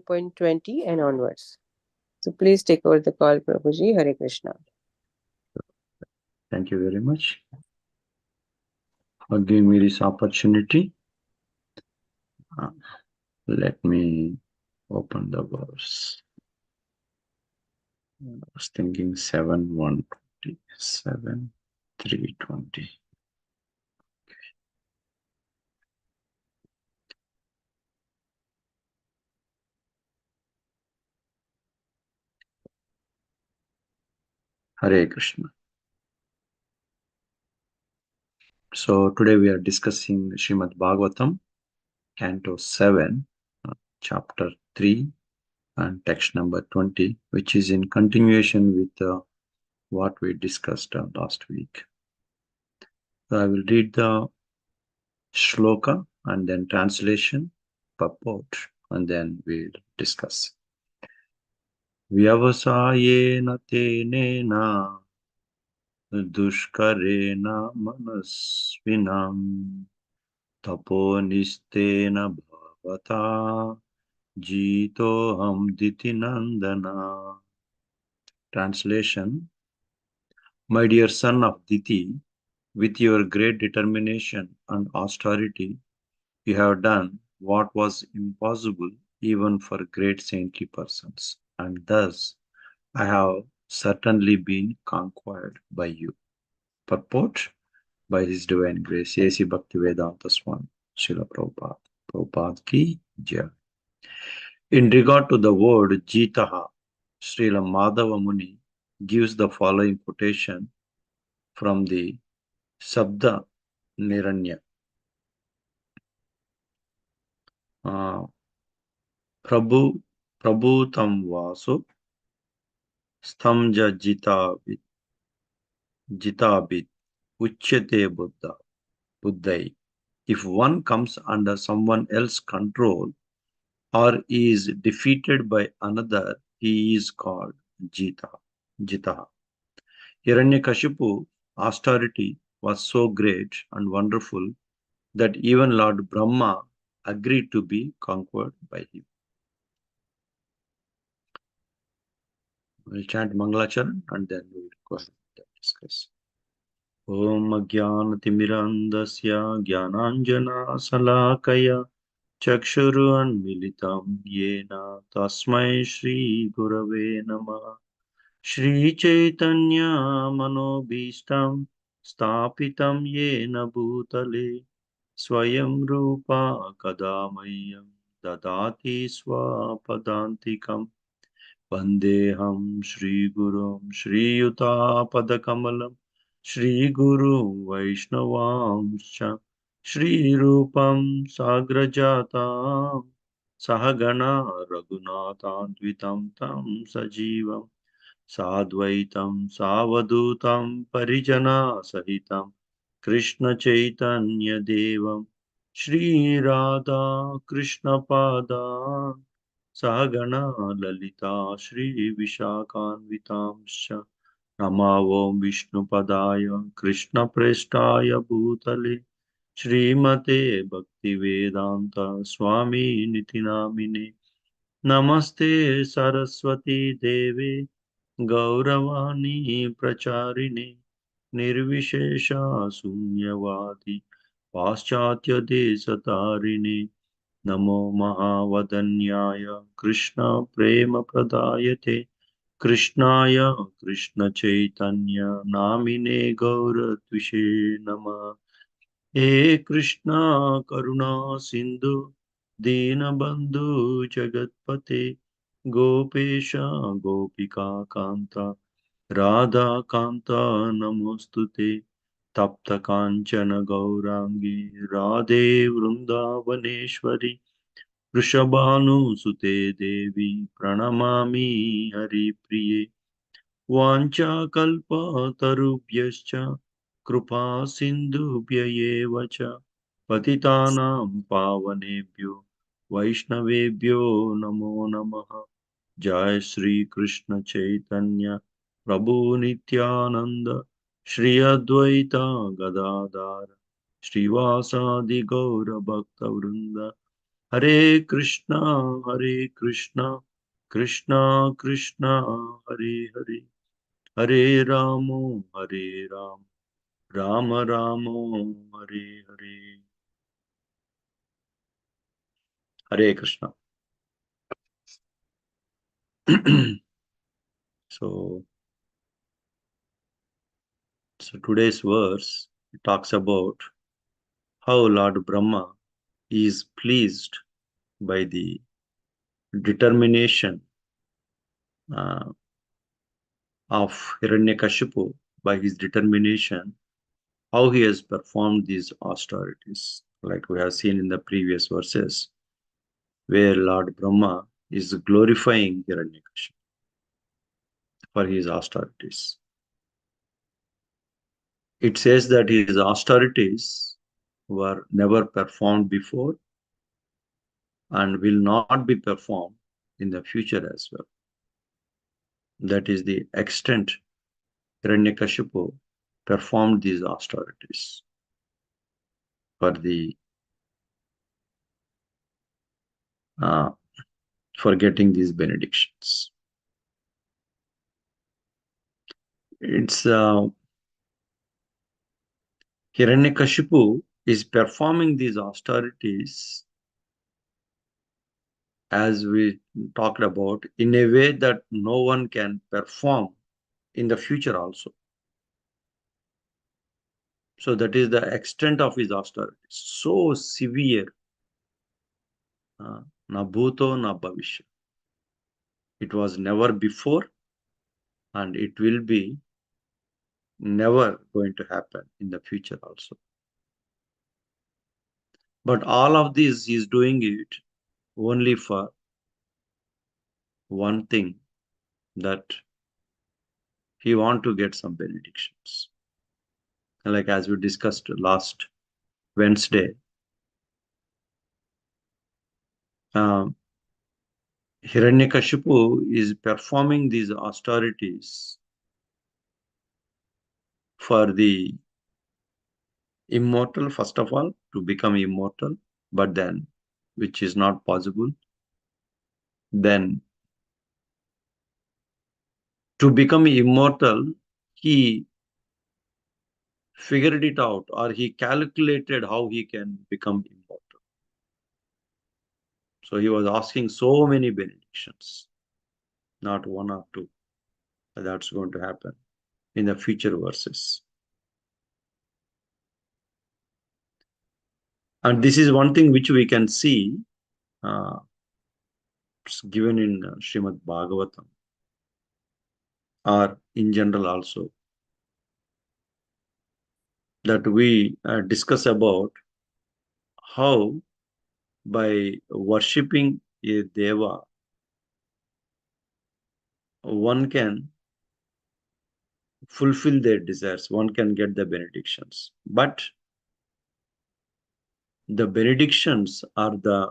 1.20 and onwards. So please take over the call, Prabhuji. Hare Krishna. Thank you very much for giving me this opportunity. Let me open the verse. I was thinking 7:120, 7:320. Hare Krishna. So today we are discussing Srimad Bhagvatam, Canto 7, Chapter 3, and text number 20, which is in continuation with what we discussed last week. So I will read the shloka and then translation, purport, and then we'll discuss. Vyavasayena tenena dushkarena manasvinam taponistena bhavata jitoham ditinandana. Translation: My dear son of Diti, with your great determination and austerity, you have done what was impossible even for great saintly persons, and thus I have certainly been conquered by you. Purport: By His divine grace, A.C. Bhaktivedanta Swami, Srila Prabhupada. Prabhupada ki jai. In regard to the word Jitaha, Srila Madhava Muni gives the following quotation from the Sabda Niranya. Prabhu tam vaso stamja jitabit uchyate buddhai. If one comes under someone else's control or is defeated by another, he is called Jitaha. Hiranyakashipu's austerity was so great and wonderful that even Lord Brahma agreed to be conquered by him. We'll chant Mangalacharan and then we'll go ahead and discuss. Om Ajnanatimirandasya Jnananjana Salakaya Chakshuru Anmilitam Yena Tasmai Shri Gurave Namah. Shri Chaitanya Manobhishtam Stapitam Yena Bhutale Swayam Rupa Kadamayam Dadati Swapadantikam Vandeham Shri Gurum Shri Yuta Padakamalam Shri Guru Vaishnavamscha Shri Rupam Sagrajatam Sahagana Raghunathandvitam Tam Sajivam Sadvaitam Savadutam Parijana Sahitam Krishna Chaitanya Devam Shri Radha Krishna Pada Sahagana Lalita Shri Vishakhanvitamscha Namavom Vishnu Padaya Krishna Prestaya Bhutale Srimate Bhaktivedanta Swami Nitinamine Namaste Saraswati Devi Gauravani Pracharine Nirvishesha Sunyavadi Paschatya Desatarine Namo Mahavadanyaya Krishna Prema Pradayate Krishnaya Krishna Chaitanya Namine Gauratvishe Nama He Krishna Karuna Sindhu Dinabandhu Jagatpate Gopesha Gopika Kanta Radha Kanta Namostute Tapta Kanchana Gaurangi Radhe Vrindavaneshwari Vrishabhanu Sute Devi Pranamami Hari Priye Vancha Kalpa Tarubhyascha Krupa Sindhubhya eva cha Patitanam Pavanebhyo Vaishnavebhyo Namo Namaha Jai Sri Krishna Chaitanya Prabhu Nityananda Shri Advaita Gadadhara Srivasadi Gaura Bhakta Vrinda Hare Krishna, Krishna Krishna, Hare Hare, Hare Ramo, Hare Ram, Rama Ramo, Hare Hare. Hare Krishna. So, so today's verse talks about how Lord Brahma is pleased by the determination uh, of Hiranyakashipu, by his determination, how he has performed these austerities, like we have seen in the previous verses, where Lord Brahma is glorifying Hiranyakashipu for his austerities. It says that his austerities were never performed before and will not be performed in the future as well. That is the extent Hiranyakashipu performed these austerities for the uh, for getting these benedictions. It's Hiranyakashipu is performing these austerities, as we talked about, in a way that no one can perform in the future also. So that is the extent of his austerities. So severe. Na bhuto na bhavishya. It was never before and it will be never going to happen in the future also. But all of this is doing it only for one thing, that he want to get some benedictions. Like as we discussed last Wednesday, Hiranyakashipu is performing these austerities for the immortal, first of all, to become immortal, but then, which is not possible, then to become immortal, he figured it out, or he calculated how he can become immortal. So he was asking so many benedictions, not one or two. That's going to happen in the future verses. And this is one thing which we can see, it's given in Srimad Bhagavatam, or in general also, that we discuss about how by worshipping a deva, one can fulfill their desires, one can get the benedictions. But the benedictions are the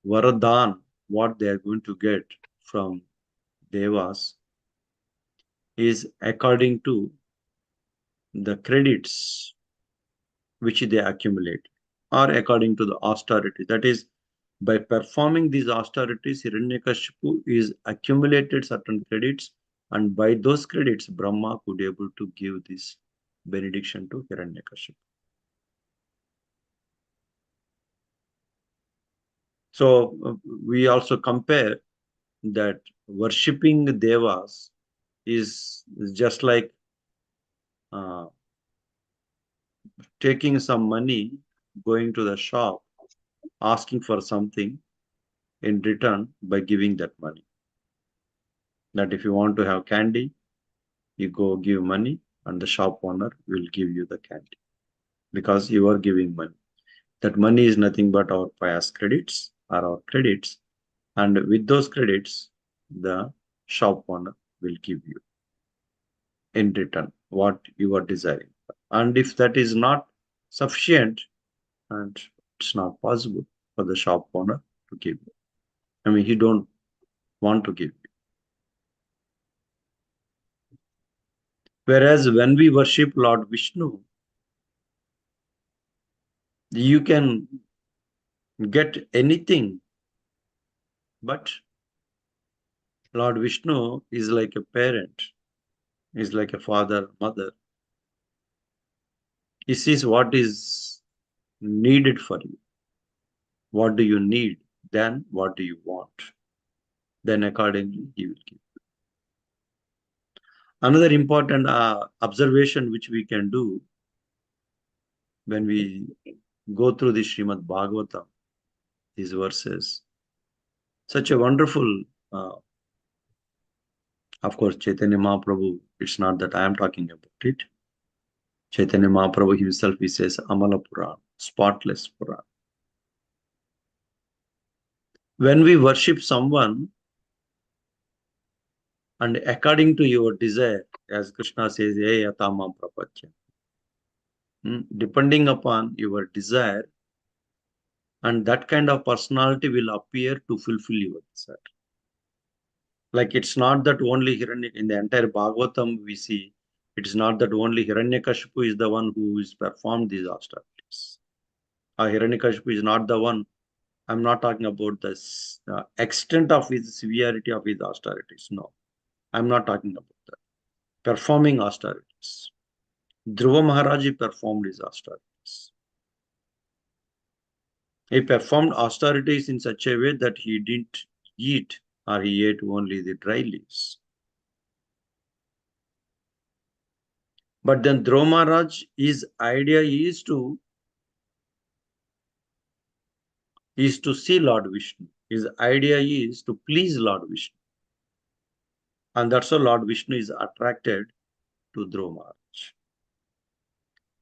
varadan, what they are going to get from devas, is according to the credits which they accumulate, or according to the austerity. That is, by performing these austerities, Hiranyakashipu is accumulated certain credits, and by those credits, Brahma could able to give this benediction to Hiranyakashipu. So we also compare that worshipping devas is just like taking some money, going to the shop, asking for something in return by giving that money. That if you want to have candy, you go give money and the shop owner will give you the candy because you are giving money. That money is nothing but our pious credits or our credits, and with those credits, the shop owner will give you in return what you are desiring. And if that is not sufficient, and it's not possible for the shop owner to give you. I mean, he don't want to give you. Whereas when we worship Lord Vishnu, you can get anything But Lord Vishnu is like a parent, is like a father, mother. He sees what is needed for you. What do you need? Then what do you want? Then accordingly he will give. Another important observation which we can do when we go through the Srimad Bhagavatam, these verses, such a wonderful, of course, Chaitanya Mahaprabhu, it's not that I am talking about it. Chaitanya Mahaprabhu himself, he says, Amala Puran, spotless Puran. When we worship someone, and according to your desire, as Krishna says, Hey Yatamam Prapachya, depending upon your desire, and that kind of personality will appear to fulfill your desire. Like it's not that only in the entire Bhagavatam we see, it's not that only Hiranyakashipu is the one who is performed these austerities. Hiranyakashipu is not the one. I'm not talking about the extent of his severity of his austerities. No, I'm not talking about that. Performing austerities. Dhruva Maharaji performed his austerities. He performed austerities in such a way that he didn't eat, or he ate only the dry leaves. But then Dhruva Maharaj, his idea is to see Lord Vishnu. His idea is to please Lord Vishnu. And that's how Lord Vishnu is attracted to Dhruva Maharaj.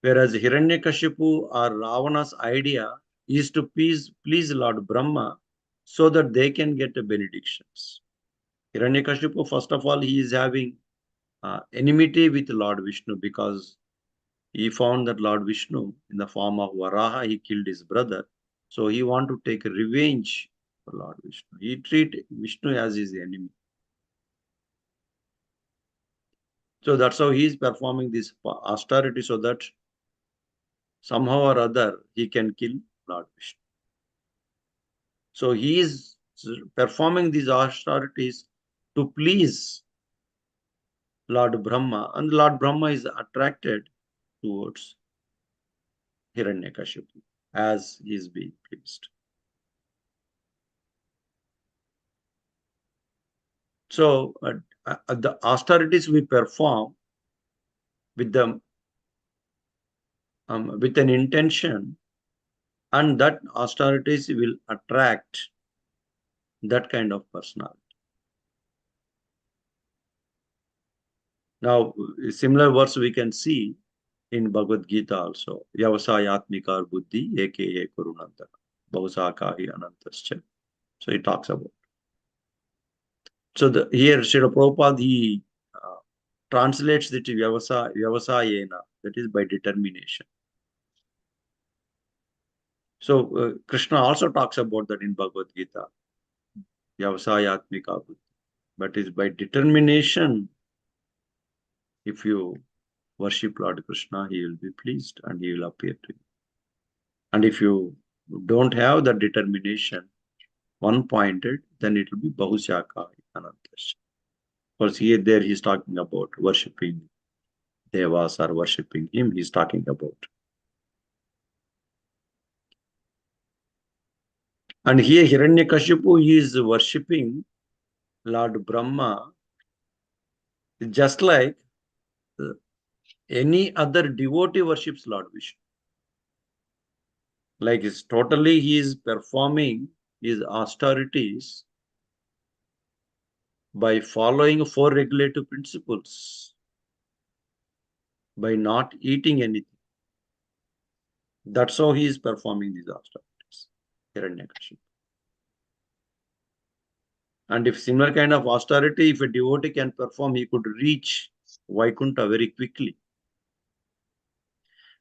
Whereas Hiranyakashipu or Ravana's idea is to please Lord Brahma so that they can get the benedictions. Hiranyakashipu, first of all, he is having enmity with Lord Vishnu because he found that Lord Vishnu, in the form of Varaha, he killed his brother. So he want to take revenge for Lord Vishnu. He treat Vishnu as his enemy. So that's how he is performing this austerity so that somehow or other he can kill Lord Vishnu. So he is performing these austerities to please Lord Brahma, and Lord Brahma is attracted towards Hiranyakashipu as he is being pleased. So the austerities we perform with them with an intention, and that austerities will attract that kind of personality. Now, similar words we can see in Bhagavad Gita also. Yavasayatmika buddhi eke kurunanta bahusakahi anantascha. So he talks about. So here Srila Prabhupada, he translates it to Vyavasayena, that is by determination. So Krishna also talks about that in Bhagavad Gita. Vyavasayatmika buddhi. But is by determination, if you worship Lord Krishna, he will be pleased and he will appear to you. And if you don't have that determination, one-pointed, then it will be Bahushaka Anantasya. Because there he's talking about worshipping Devas or worshipping him, he's talking about. And here Hiranyakashipu is worshipping Lord Brahma just like any other devotee worships Lord Vishnu. Like he is performing his austerities by following 4 regulative principles, by not eating anything. That's how he is performing these austerities, Hiranyakashipu. And if similar kind of austerity, if a devotee can perform, he could reach Vaikuntha very quickly.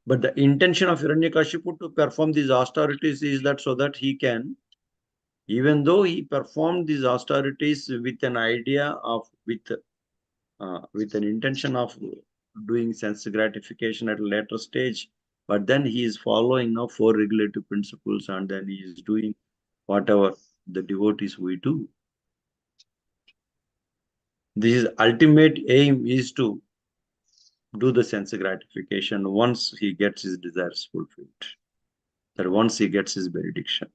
But the intention of Hiranyakashipu to perform these austerities is that so that he can, even though he performed these austerities with an idea of, with an intention of doing sense gratification at a later stage, but then he is following now 4 regulative principles, and then he is doing whatever the devotees we do. This ultimate aim is to do the sense gratification once he gets his desires fulfilled, that once he gets his benediction.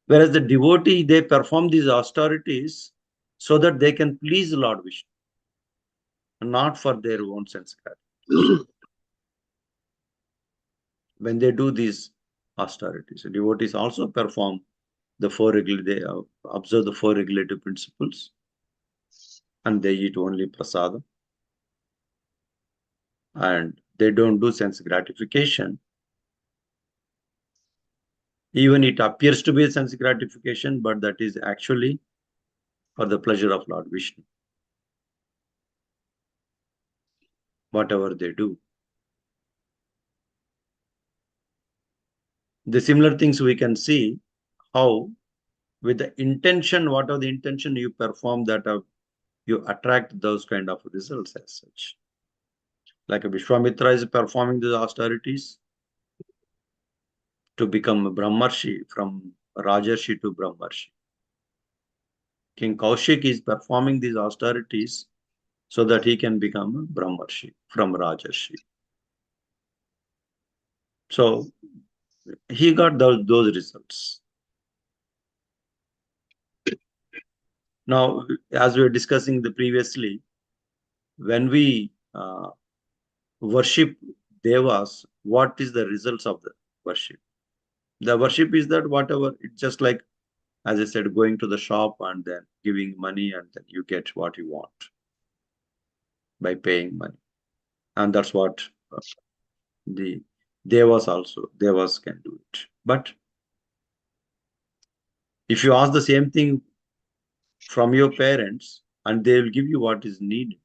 Whereas the devotee, they perform these austerities so that they can please Lord Vishnu, not for their own sense gratification. When they do these austerities, the devotees also perform the they observe the four regulative principles, and they eat only prasadam, and they don't do sense gratification. Even it appears to be a sense gratification, but that is actually for the pleasure of Lord Vishnu, whatever they do. The similar things we can see how with the intention, whatever the intention you perform, that you attract those kind of results as such. Like a Vishwamitra is performing the austerities to become a Brahmarshi, from Rajarshi to Brahmarshi. King Kaushik is performing these austerities so that he can become a Brahmarshi from Rajarshi. So he got those results. Now, as we were discussing previously, when we worship devas, what is the results of the worship? The worship is that whatever, it's just like, as I said, going to the shop and then giving money, and then you get what you want by paying money. And that's what the devas can do it. But if you ask the same thing from your parents, and they will give you what is needed.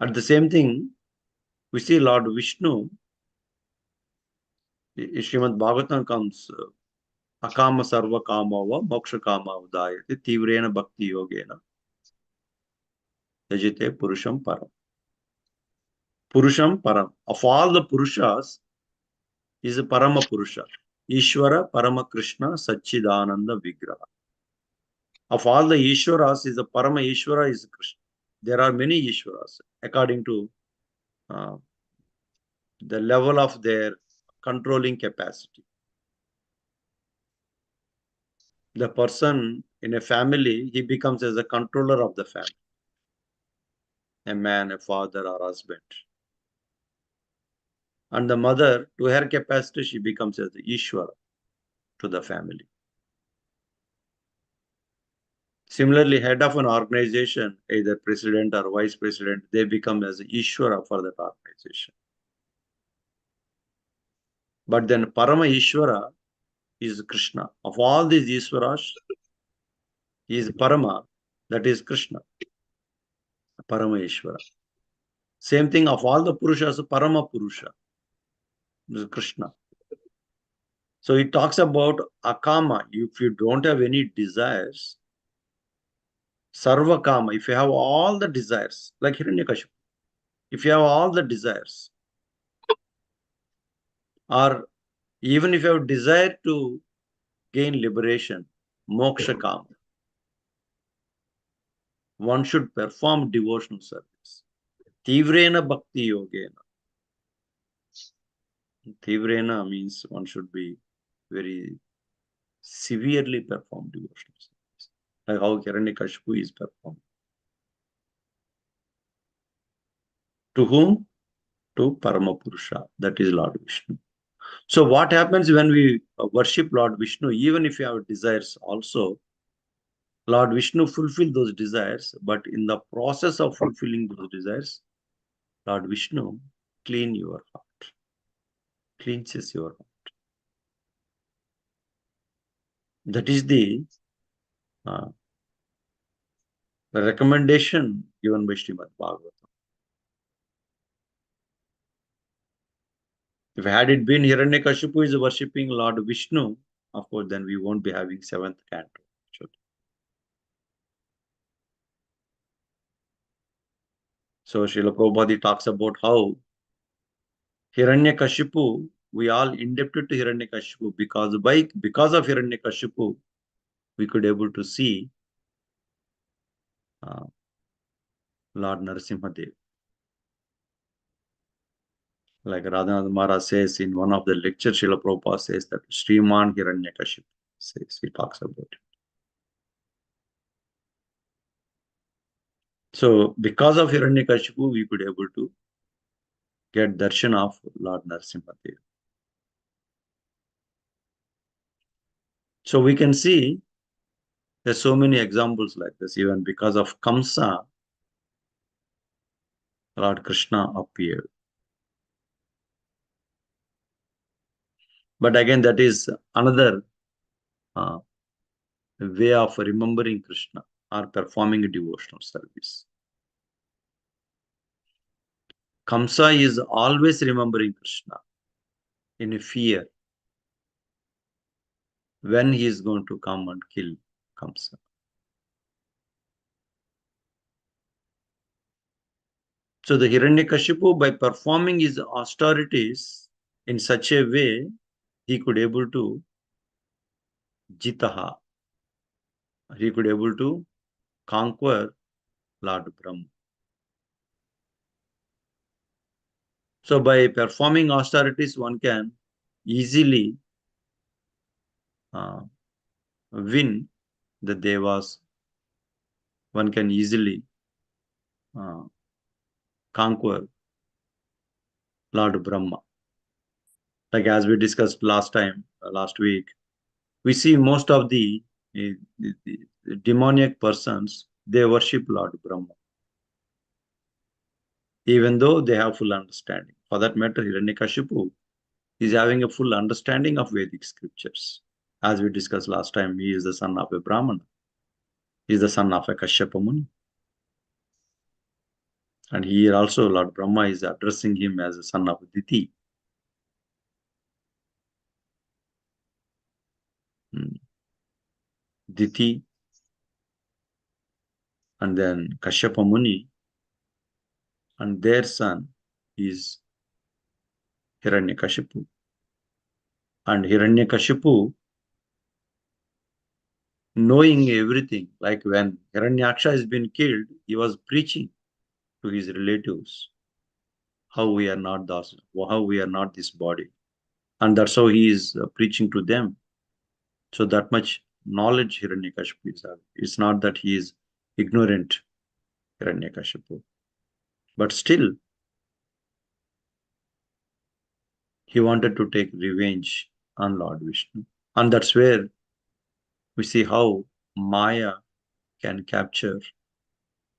At the same thing, we see Lord Vishnu, Srimad Bhagavatam comes, akama sarva kamava moksha kama udayate tivrena bhakti yogena yajite purusham param. Purusham param. Of all the purushas, is a parama purusha. Ishvara parama Krishna Satchidananda Vigraha. Of all the Ishwaras, is the parama Ishvara is Krishna. There are many Ishwaras according to the level of their controlling capacity. The person in a family, he becomes as a controller of the family. A man, a father, or husband. And the mother, to her capacity, she becomes as the Ishvara to the family. Similarly, head of an organization, either president or vice president, they become as Ishvara for that organization. But then Parama Ishvara is Krishna. Of all these Ishvaras, he is Parama, that is Krishna. Parama Ishvara. Same thing of all the Purushas, Parama Purusha is Krishna. So it talks about akama. If you don't have any desires, sarva kama, if you have all the desires, like Hiranyakashipu, if you have all the desires, or even if you have desire to gain liberation, moksha kama, one should perform devotional service. Tivrena bhakti yogena. Tivrena means one should be very severely perform devotional service, like how Hiranyakashipu is performed. To whom? To Paramapurusha, that is Lord Vishnu. So what happens when we worship Lord Vishnu, even if you have desires also, Lord Vishnu fulfill those desires, but in the process of fulfilling those desires, Lord Vishnu clean your heart, cleanses your heart. That is the recommendation given by Srimad Bhagavatam. If had it been Hiranyakashipu is worshipping Lord Vishnu, of course, then we won't be having seventh canto. So Srila Prabhupada talks about how Hiranyakashipu, we all indebted to Hiranyakashipu because of Hiranyakashipu, we could able to see Lord Narasimhadev. Like Radhanath Maharaj says in one of the lectures, Srila Prabhupada says that Sriman Hiranyakashipu says, he talks about it. So because of Hiranyakashipu, we could able to get darshan of Lord Narasimhadev. So we can see there's so many examples like this. Even because of Kamsa, Lord Krishna appeared. But again, that is another way of remembering Krishna or performing a devotional service. Kamsa is always remembering Krishna in fear when he is going to come and kill Kamsa. So the Hiranyakashipu, by performing his austerities in such a way, he could able to jitaha. He could able to conquer Lord Brahma. So by performing austerities, one can easily win the devas. One can easily conquer Lord Brahma. Like as we discussed last week, we see most of the demoniac persons, they worship Lord Brahma, even though they have full understanding. For that matter, Hiranyakashipu is having a full understanding of Vedic scriptures. As we discussed last time, he is the son of a Brahmana. He is the son of a Kashyapa Muni. And here also Lord Brahma is addressing him as a son of Diti. Diti, and then Kashyapa Muni, and their son is Hiranyakashipu. And Hiranyakashipu, knowing everything, like when Hiranyaksha has been killed, he was preaching to his relatives how we are not this body. And that's how he is preaching to them. So that much knowledge Hiranyakashipu is having. It's not that he is ignorant, Hiranyakashipu. But still, he wanted to take revenge on Lord Vishnu. And that's where we see how Maya can capture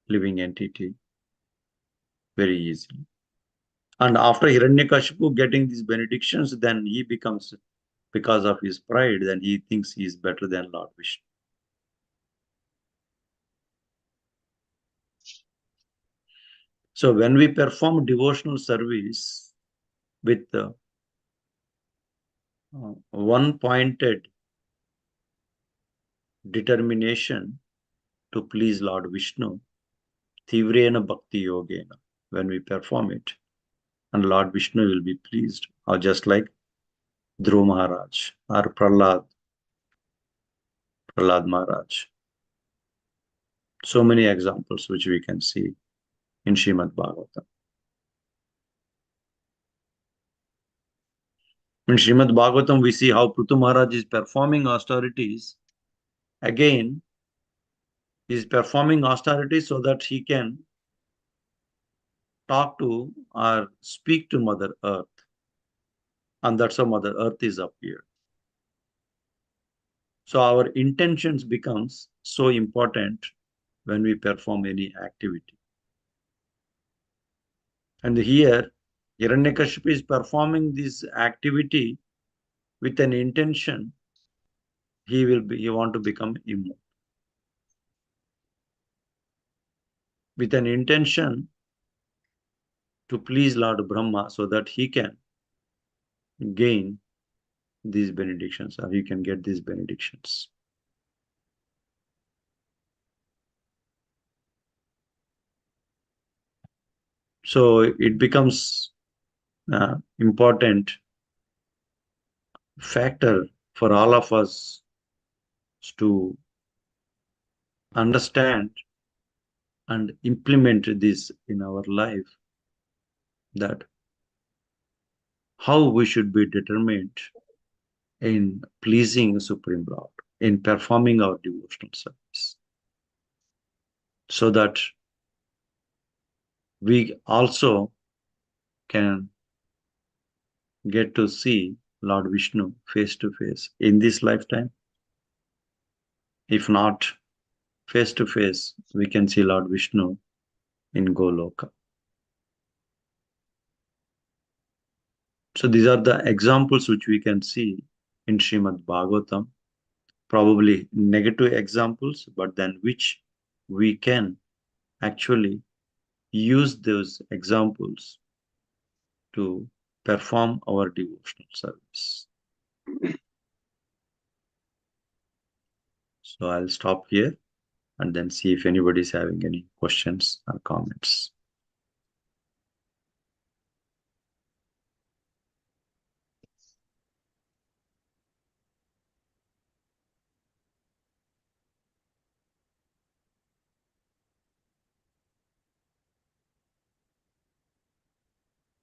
living entity very easily. And after Hiranyakashipu getting these benedictions, then he becomes, because of his pride, then he thinks he is better than Lord Vishnu. So when we perform devotional service with one-pointed determination to please Lord Vishnu, Tivrena Bhakti Yogena, when we perform it, and Lord Vishnu will be pleased, or just like Dhruva Maharaj or Prahlad Maharaj. So many examples which we can see in Srimad Bhagavatam. In Srimad Bhagavatam, we see how Prithu Maharaj is performing austerities. Again, he is performing austerities so that he can talk to or speak to Mother Earth. And that's how Mother Earth is appeared. So our intentions becomes so important when we perform any activity. And here, Hiranyakashipu is performing this activity with an intention. He want to become immortal. With an intention to please Lord Brahma so that he can gain these benedictions, or he can get these benedictions. So it becomes important factor for all of us to understand and implement this in our life, that how we should be determined in pleasing Supreme Lord, in performing our devotional service, so that we also can get to see Lord Vishnu face to face in this lifetime. If not face to face, we can see Lord Vishnu in Goloka. So these are the examples which we can see in Srimad Bhagavatam, probably negative examples, but then which we can actually use those examples to perform our devotional service. So I'll stop here and then see if anybody is having any questions or comments.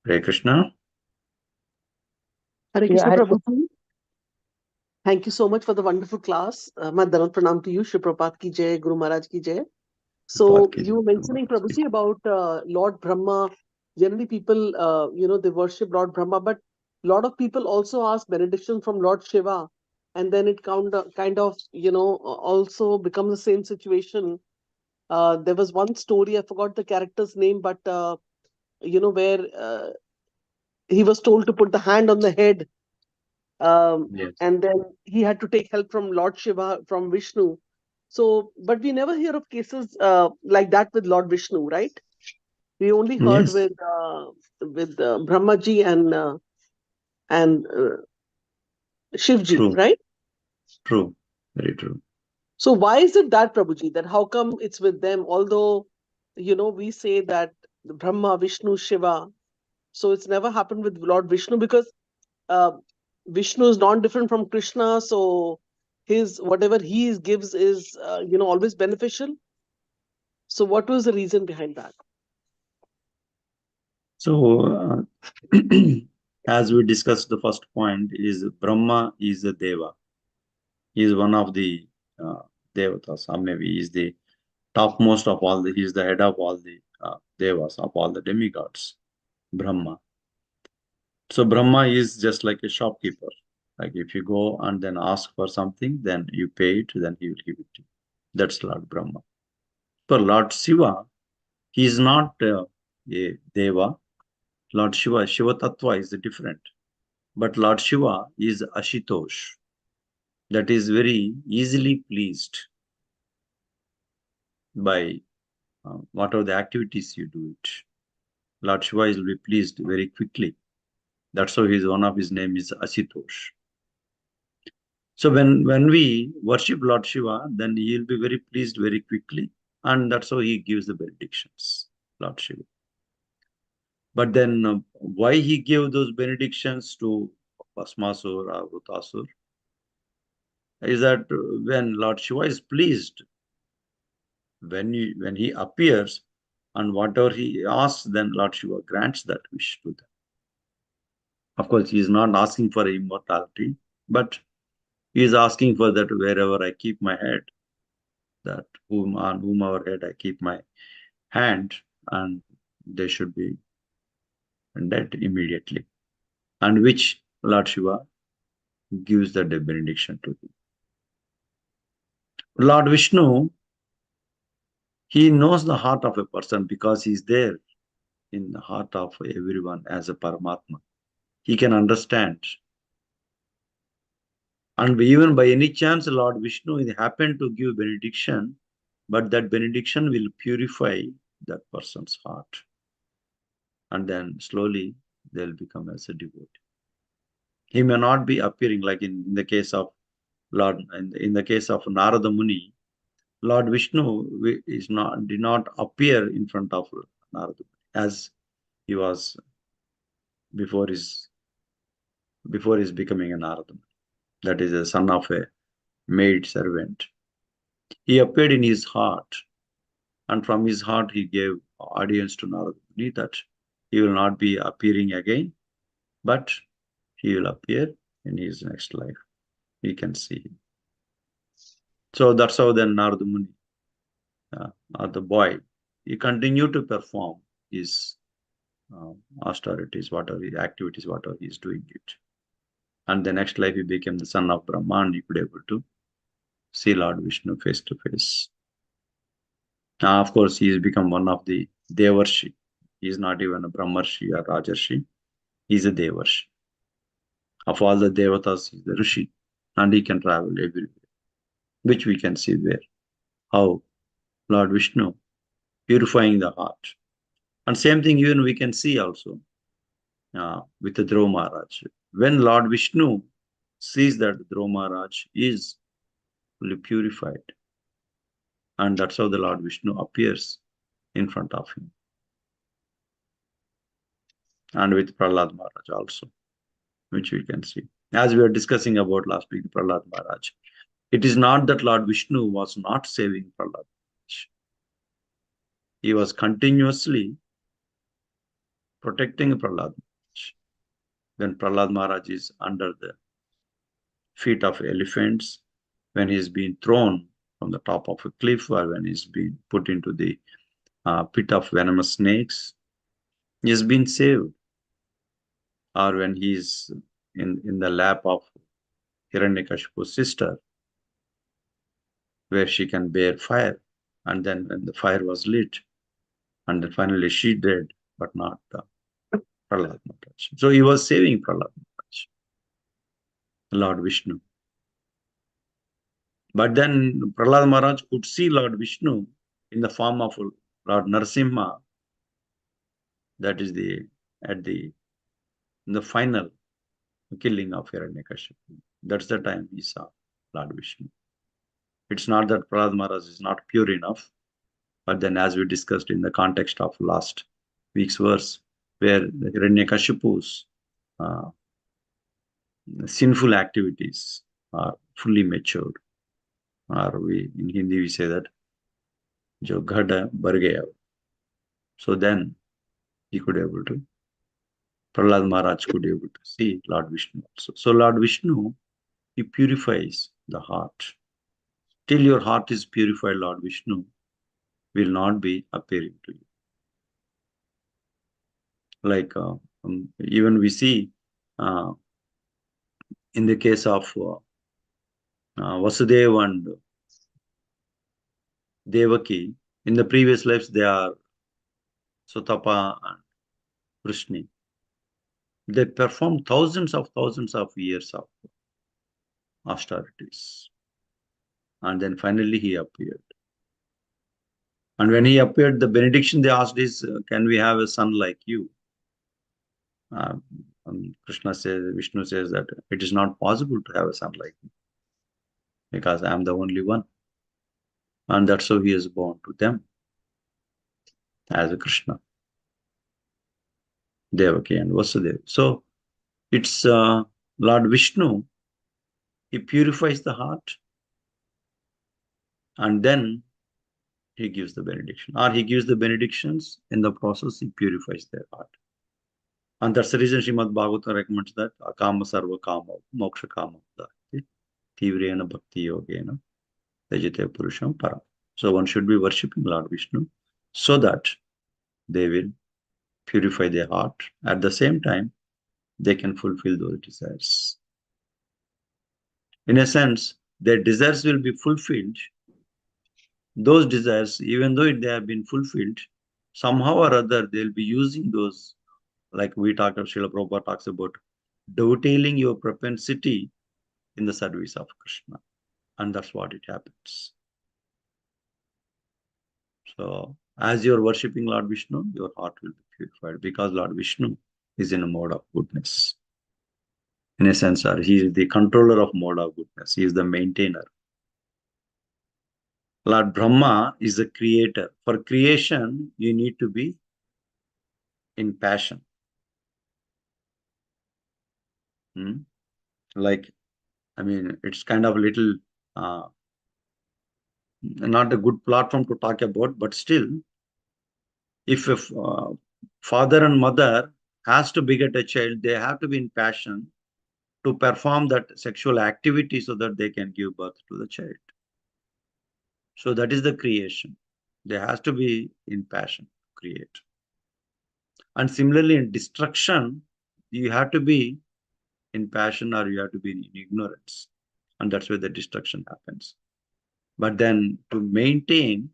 Hare Krishna. Hare Yeah, Krishna Prabhuji. Thank you so much for the wonderful class. My Dharan Pranam to you. Shri Prabhupada ki jai, Guru Maharaj ki jai. So you were mentioning, Prabhuji, about Lord Brahma. Generally, people, they worship Lord Brahma, but a lot of people also ask benediction from Lord Shiva, and then it kind of, also becomes the same situation. There was one story, I forgot the character's name, but where he was told to put the hand on the head, Yes. and then he had to take help from Lord Shiva, from Vishnu. So, but we never hear of cases like that with Lord Vishnu, right? We only heard Yes. with Brahmaji and Shivji, True. right? True. Very true. So why is it that, Prabhuji, that how come it's with them? Although, we say that Brahma, Vishnu, Shiva. So it's never happened with Lord Vishnu, because uh, Vishnu is non-different from Krishna. So his whatever he gives is always beneficial. So what was the reason behind that? So, as we discussed, the first point is Brahma is the Deva. He is one of the uh, Devatas, or maybe he is the topmost of all the, he is the head of all the Devas, of all the demigods, Brahma. So Brahma is just like a shopkeeper. Like if you go and then ask for something, then you pay it, then he will give it to you. That's Lord Brahma. For Lord Shiva, he is not a Deva. Lord Shiva, Shiva Tattva is different. But Lord Shiva is Ashitosh, that is very easily pleased by whatever the activities you do it. Lord Shiva will be pleased very quickly. That's how one of his name is Asitosh. So when we worship Lord Shiva, then he will be very pleased very quickly, and that's how he gives the benedictions, Lord Shiva. But then why he gave those benedictions to Bhasmasur or Vrutasur is that when Lord Shiva is pleased, when he appears and whatever he asks, then Lord Shiva grants that wish to them. Of course, he is not asking for immortality, but he is asking for that wherever I keep my head, that on whomever head I keep my hand, and they should be dead immediately. And which Lord Shiva gives the benediction to him. Lord Vishnu, he knows the heart of a person because he is there in the heart of everyone as a Paramatma. He can understand. And even by any chance, Lord Vishnu happened to give benediction, but that benediction will purify that person's heart. And then slowly they'll become as a devotee. He may not be appearing like in the case of Lord, in the case of Narada Muni, Lord Vishnu did not appear in front of Narada as he was before his becoming a Narada. That is a son of a maid servant. He appeared in his heart, and from his heart he gave audience to Narada Muni that he will not be appearing again, but he will appear in his next life. We can see him. So that's how then Narada Muni, or the boy, he continued to perform his austerities, whatever activities, whatever he is doing it. And the next life he became the son of Brahma, and he could able to see Lord Vishnu face to face. Of course, he has become one of the Devarshi. He is not even a Brahmarshi or Rajarshi. He is a Devarshi. Of all the Devatas, he is the Rishi, and he can travel everywhere, which we can see there. How Lord Vishnu purifying the heart. And same thing even we can see also with the Dhruva Maharaj. When Lord Vishnu sees that Dhruva Maharaj is fully purified, and that's how the Lord Vishnu appears in front of him. And with Prahlad Maharaj also, which we can see. As we were discussing about last week, Prahlad Maharaj, it is not that Lord Vishnu was not saving Prahlad Maharaj. He was continuously protecting Prahlad Maharaj. When Prahlad Maharaj is under the feet of elephants, when he's been thrown from the top of a cliff, or when he's been put into the pit of venomous snakes, he has been saved. Or when he's in the lap of Hiranyakashipu's sister, where she can bear fire, and then when the fire was lit, and then finally she died, but not Prahlad Maharaj. So he was saving Prahlad Maharaj, Lord Vishnu. But then Prahlad Maharaj could see Lord Vishnu in the form of Lord Narasimha. That is in the final killing of Hiranyakashipu. That's the time he saw Lord Vishnu. It's not that Prahlad Maharaj is not pure enough, but then as we discussed in the context of last week's verse, where the Hiranyakashipu's sinful activities are fully matured, or in Hindi we say that jo ghada bar gaya. So then he could able to, Prahlad Maharaj could able to see Lord Vishnu also. So Lord Vishnu, he purifies the heart. Till your heart is purified, Lord Vishnu will not be appearing to you. Like even we see in the case of Vasudeva and Devaki, in the previous lives they are Sutapa and Vrishni. They performed thousands of years of austerities. And then finally he appeared. And when he appeared, the benediction they asked is, can we have a son like you? Krishna says, Vishnu says that it is not possible to have a son like me, because I am the only one. And that's how he is born to them as a Krishna, Devaki and Vasudeva. So it's Lord Vishnu, he purifies the heart, and then he gives the benediction, or he gives the benedictions. In the process, he purifies their heart. And that's the reason Srimad Bhagavatam recommends that akama sarva kama moksha kama tivrena bhakti yogena yajate purusham param. So one should be worshipping Lord Vishnu so that they will purify their heart. At the same time, they can fulfill those desires. In a sense, their desires will be fulfilled. Those desires, even though they have been fulfilled, somehow or other, they'll be using those, like we talked about, Srila Prabhupada talks about dovetailing your propensity in the service of Krishna. And that's what it happens. So, as you're worshipping Lord Vishnu, your heart will be purified, because Lord Vishnu is in a mode of goodness. In a sense, he is the controller of mode of goodness. He is the maintainer. Lord Brahma is the creator. For creation, you need to be in passion. Like, I mean, it's kind of a little not a good platform to talk about, but still, if a father and mother has to beget a child, they have to be in passion to perform that sexual activity so that they can give birth to the child. So that is the creation. There has to be in passion to create. And similarly, in destruction, you have to be in passion or you have to be in ignorance. And that's where the destruction happens. But then to maintain,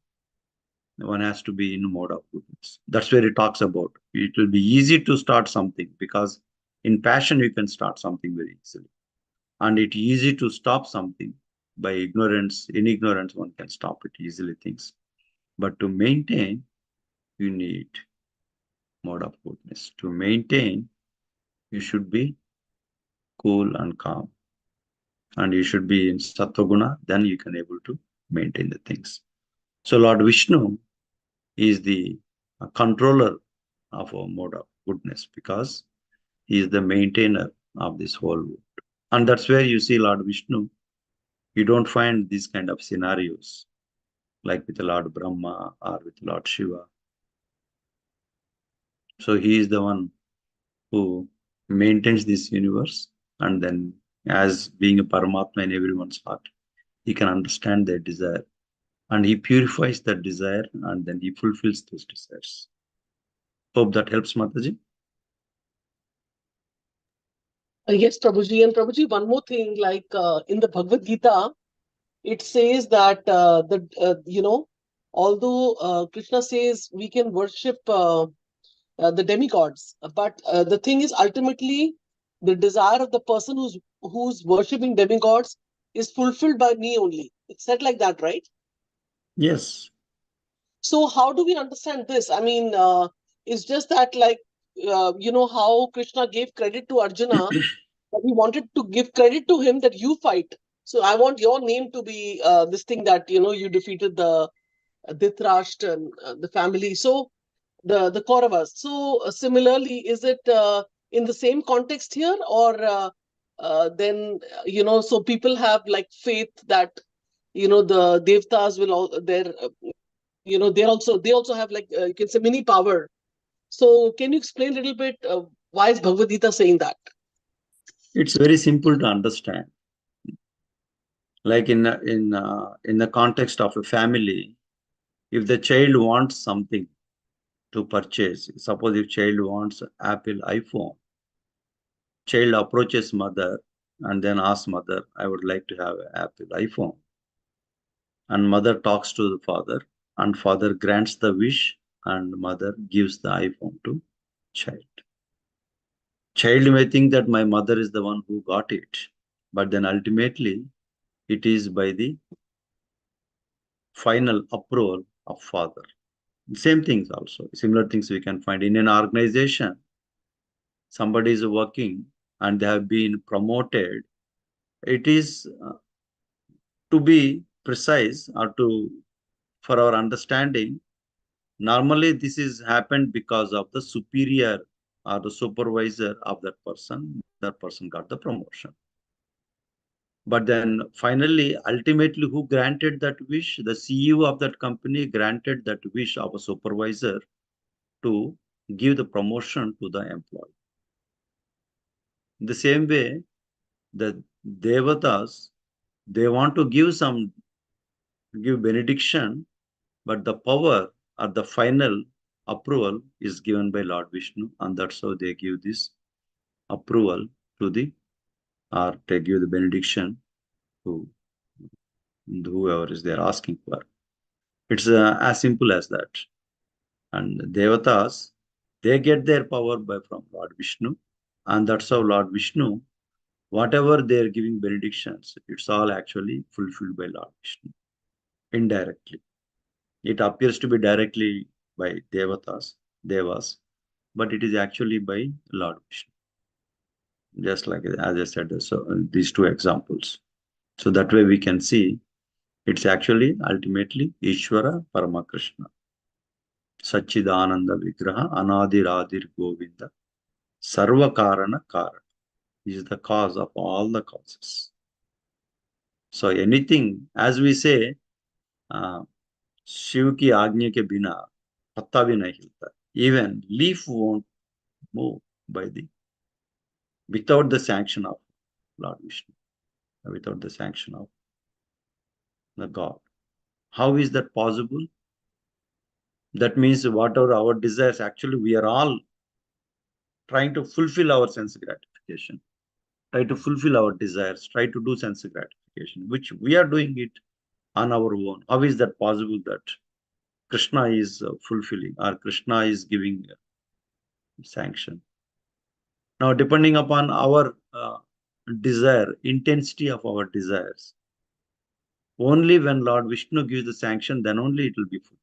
one has to be in mode of goodness. That's where it talks about. It will be easy to start something because in passion, you can start something very easily. And it's easy to stop something by ignorance. In ignorance, one can stop it easily, things. But to maintain, you need mode of goodness. To maintain, you should be cool and calm. And you should be in Sattva-guna, then you can able to maintain the things. So Lord Vishnu is the controller of our mode of goodness because he is the maintainer of this whole world. And that's where you see Lord Vishnu. You don't find these kind of scenarios like with the Lord Brahma or with Lord Shiva. So he is the one who maintains this universe, and then as being a Paramatma in everyone's heart, he can understand their desire and he purifies that desire and then he fulfills those desires. Hope that helps, Mataji. Yes, Prabhuji. And Prabhuji, one more thing, like in the Bhagavad Gita, it says that although Krishna says we can worship the demigods, but the thing is ultimately the desire of the person who's worshipping demigods is fulfilled by me only. It's said like that, right? Yes. So how do we understand this? I mean, it's just that like how Krishna gave credit to Arjuna, but he wanted to give credit to him that you fight. So I want your name to be this thing that you defeated the Dhritarashtra and the family. So the Kauravas. So similarly, is it in the same context here, or then so people have like faith that the devtas will all they also have like you can say mini power. So can you explain a little bit why is Bhagavad Gita saying that? It's very simple to understand. Like in the context of a family, if the child wants something to purchase, suppose if child wants Apple iPhone, child approaches mother and then asks mother, I would like to have an Apple iPhone. And mother talks to the father and father grants the wish and mother gives the iPhone to child. Child may think that my mother is the one who got it, but then ultimately it is by the final approval of father. Same things also, similar things we can find in an organization. Somebody is working and they have been promoted. It is to be precise or to for our understanding. Normally, this is happened because of the superior or the supervisor of that person. That person got the promotion. But then finally, ultimately, who granted that wish? The CEO of that company granted that wish of a supervisor to give the promotion to the employee. In the same way, the devatas, they want to give benediction, but the power or the final approval is given by Lord Vishnu, and that's how they give this approval to or they give the benediction to whoever is there asking for. It's as simple as that. And devatas, they get their power from Lord Vishnu, and that's how Lord Vishnu, whatever they're giving benedictions, it's all actually fulfilled by Lord Vishnu indirectly. It appears to be directly by devas, but it is actually by Lord Vishnu. Just like as I said, so these two examples. So that way we can see it's actually ultimately Ishvara Paramakrishna. Sachidananda Vigraha Anadiradir Govinda Sarva Karana Karana is the cause of all the causes. So anything, as we say, Shiv की आज्ञा के बिना पत्ता भी नहीं हिलता. Even leaf won't move by the without the sanction of Lord Vishnu, without the sanction of the God. How is that possible? That means whatever our desires, actually we are all trying to fulfill our sense gratification, try to fulfill our desires, try to do sense gratification, which we are doing it on our own. How is that possible that Krishna is fulfilling or Krishna is giving sanction? Now, depending upon our desire, intensity of our desires, only when Lord Vishnu gives the sanction, then only it will be fulfilled.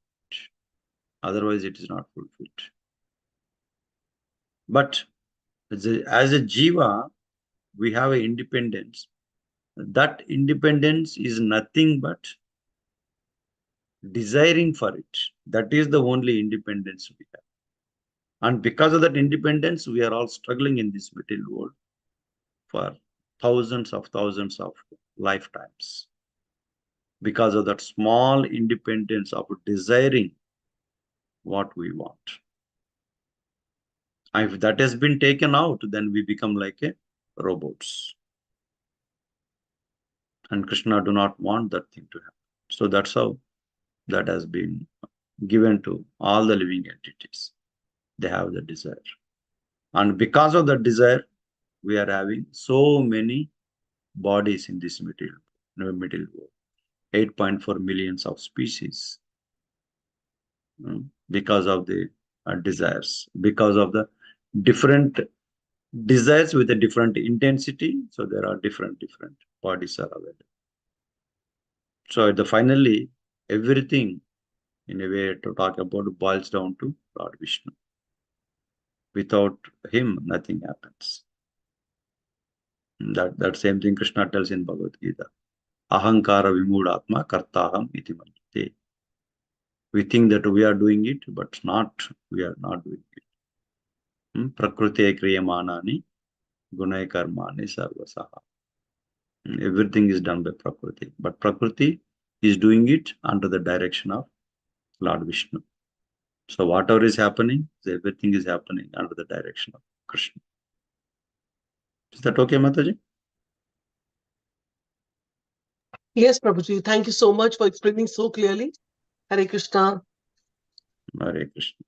Otherwise, it is not fulfilled. But as a jiva, we have an independence. That independence is nothing but desiring for it. That is the only independence we have. And because of that independence, we are all struggling in this material world for thousands of lifetimes. Because of that small independence of desiring what we want. And if that has been taken out, then we become like a robots. And Krishna do not want that thing to happen. So that's how that has been given to all the living entities. They have the desire. And because of that desire, we are having so many bodies in this material world. 8.4 millions of species. Because of the desires, because of the different desires with a different intensity. So there are different bodies are available. So finally, everything in a way to talk about boils down to Lord Vishnu. Without him, nothing happens. That same thing Krishna tells in Bhagavad Gita. Ahankara vimudatma kartaham iti manyate. We think that we are doing it, but we are not doing it. Prakriti kriyamanani gunai karmani sarvasaha. Everything is done by Prakriti. But Prakriti is doing it under the direction of Lord Vishnu. So whatever is happening, everything is happening under the direction of Krishna. Is that okay, Mataji? Yes, Prabhuji. Thank you so much for explaining so clearly. Hare Krishna. Hare Krishna.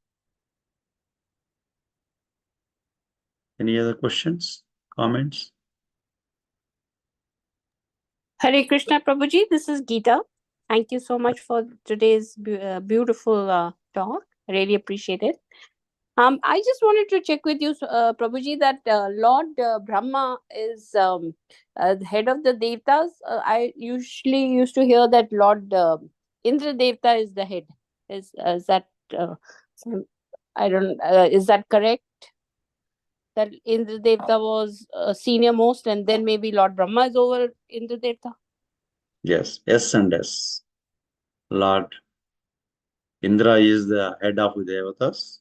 Any other questions, comments? Hare Krishna, Prabhuji. This is Geeta. Thank you so much for today's beautiful talk. Really appreciate it. I just wanted to check with you, Prabhuji, that Lord Brahma is the head of the Devtas. I usually used to hear that Lord Indra Devta is the head. Is that I don't? Is that correct? That Indra Devta was senior most, and then maybe Lord Brahma is over Indra Devta. Yes, yes and yes. Lord Indra is the head of the Devatas,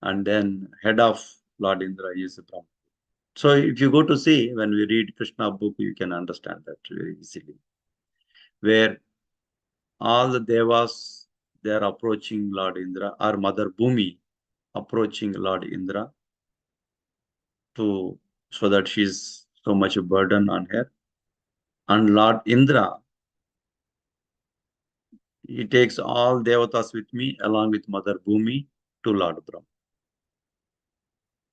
and then head of Lord Indra is Brahma. So if you go to see, when we read Krishna book, you can understand that very easily. Where all the Devas, they are approaching Lord Indra, or Mother Bhumi approaching Lord Indra so that she's so much a burden on her. And Lord Indra, he takes all Devatas with me along with Mother Bhumi to Lord Brahma.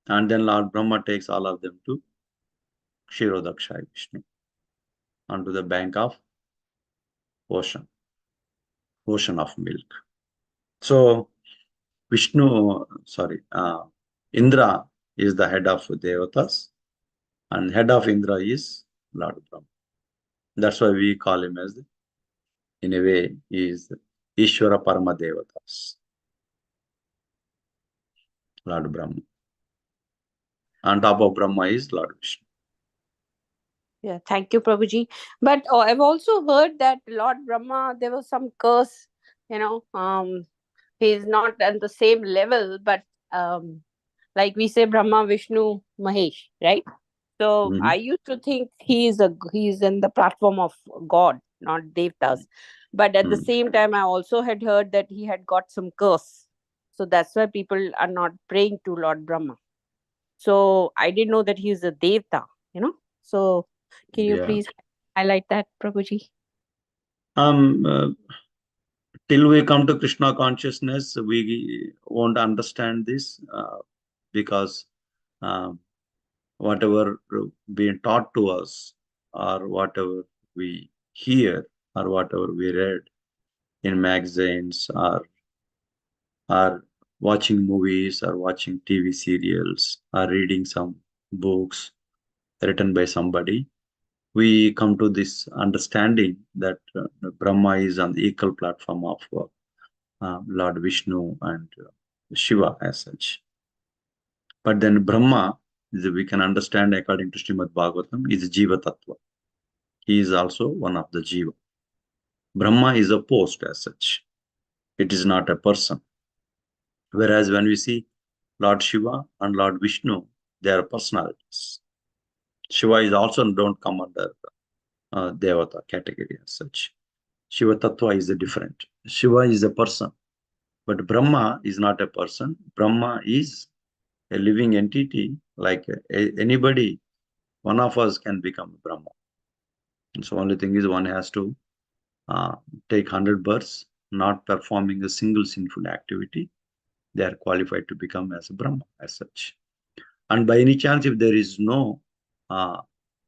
And then Lord Brahma takes all of them to Kshirodakshai Vishnu, onto the bank of ocean of milk. So Indra is the head of Devatas, and head of Indra is Lord Brahma. That's why we call him as, in a way, he is Ishvara Parama Devatas, Lord Brahma. On top of Brahma is Lord Vishnu. Yeah, thank you, Prabhuji. But I've also heard that Lord Brahma, there was some curse, he's not at the same level, but like we say Brahma, Vishnu, Mahesh, right? So I used to think he's in the platform of God, not Devtas. But at the same time, I also had heard that he had got some curse. So that's why people are not praying to Lord Brahma. So I didn't know that he is a Devta, So can you please highlight that, Prabhuji? Till we come to Krishna consciousness, we won't understand this because whatever being taught to us, or whatever we hear, or whatever we read in magazines, or watching movies, or watching TV serials, or reading some books written by somebody, we come to this understanding that Brahma is on the equal platform of Lord Vishnu and Shiva as such. But then Brahma, we can understand according to Srimad Bhagvatam, is Jiva Tattva. He is also one of the Jiva. Brahma is a post as such. It is not a person. Whereas when we see Lord Shiva and Lord Vishnu, they are personalities. Shiva is also don't come under Devata category as such. Shiva Tattva is different. Shiva is a person. But Brahma is not a person. Brahma is a living entity, like anybody. One of us can become Brahma. And so only thing is one has to take 100 births, not performing a single sinful activity. They are qualified to become as a Brahma as such. And by any chance, if there is no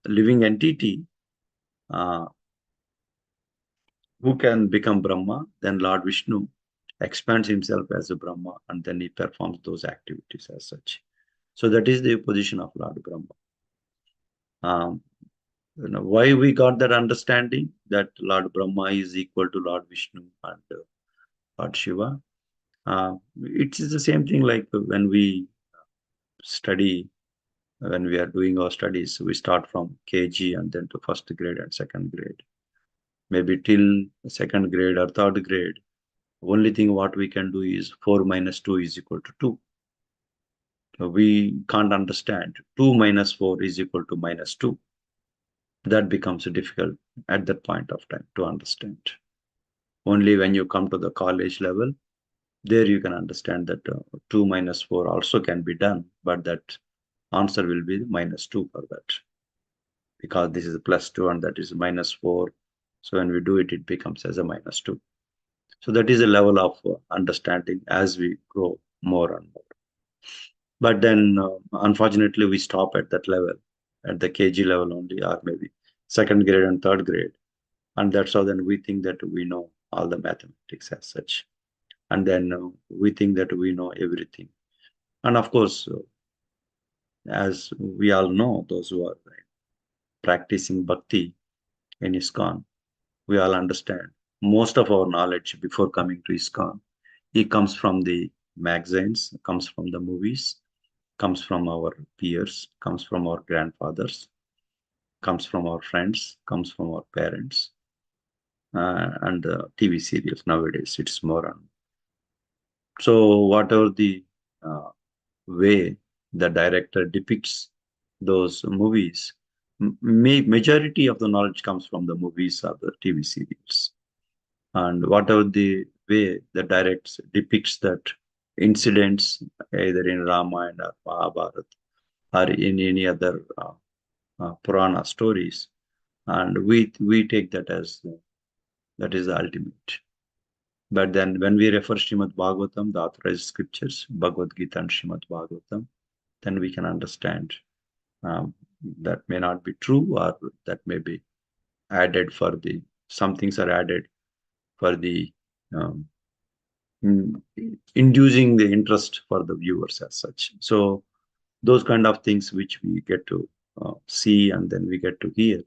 living entity who can become Brahma, then Lord Vishnu expands himself as a Brahma, and then he performs those activities as such. So that is the position of Lord Brahma. Why we got that understanding that Lord Brahma is equal to Lord Vishnu and Lord Shiva? It is the same thing like when we study, when we are doing our studies, we start from KG and then to first grade and second grade. Maybe till second grade or third grade, only thing what we can do is 4 minus 2 is equal to 2. So we can't understand 2 minus 4 is equal to minus 2. That becomes difficult at that point of time to understand. Only when you come to the college level, there you can understand that 2 minus 4 also can be done, but that answer will be minus 2 for that. Because this is plus 2 and that is minus 4. So when we do it, it becomes as a minus 2. So that is a level of understanding as we grow more and more. But then, unfortunately, we stop at that level, at the KG level only, or maybe second grade and third grade. And that's how then we think that we know all the mathematics as such. And then we think that we know everything. And of course, as we all know, those who are practicing bhakti in ISKCON, we all understand most of our knowledge before coming to ISKCON, it comes from the magazines, comes from the movies, comes from our peers, comes from our grandfathers, comes from our friends, comes from our parents, and TV serials nowadays. It's more on. So whatever the way the director depicts those movies, majority of the knowledge comes from the movies or the TV serials. And whatever the way the director depicts that incidents, either in Ramayana or Mahabharata or in any other Purana stories, and we take that as that is the ultimate. But then when we refer Srimad Bhagavatam, the authorized scriptures, Bhagavad Gita and Srimad Bhagavatam, then we can understand that may not be true, or that may be added for the, some things are added for the inducing the interest for the viewers as such. So those kind of things which we get to see and then we get to hear.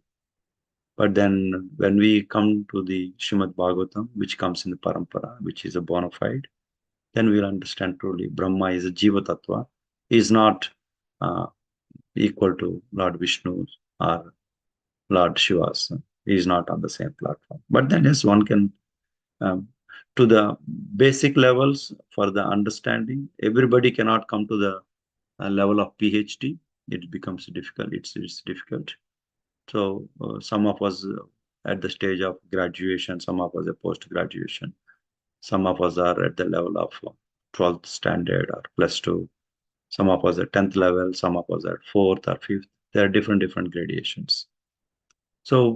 But then when we come to the Srimad Bhagavatam, which comes in the Parampara, which is a bona fide, then we'll understand truly Brahma is a Jiva Tattva, is not equal to Lord Vishnu or Lord Shiva's. He is not on the same platform. But then yes, one can, to the basic levels for the understanding, everybody cannot come to the level of PhD. It becomes difficult. It's difficult. So some of us at the stage of graduation. Some of us are post-graduation. Some of us are at the level of 12th standard or +2. Some of us are 10th level. Some of us are 4th or 5th. There are different gradations. So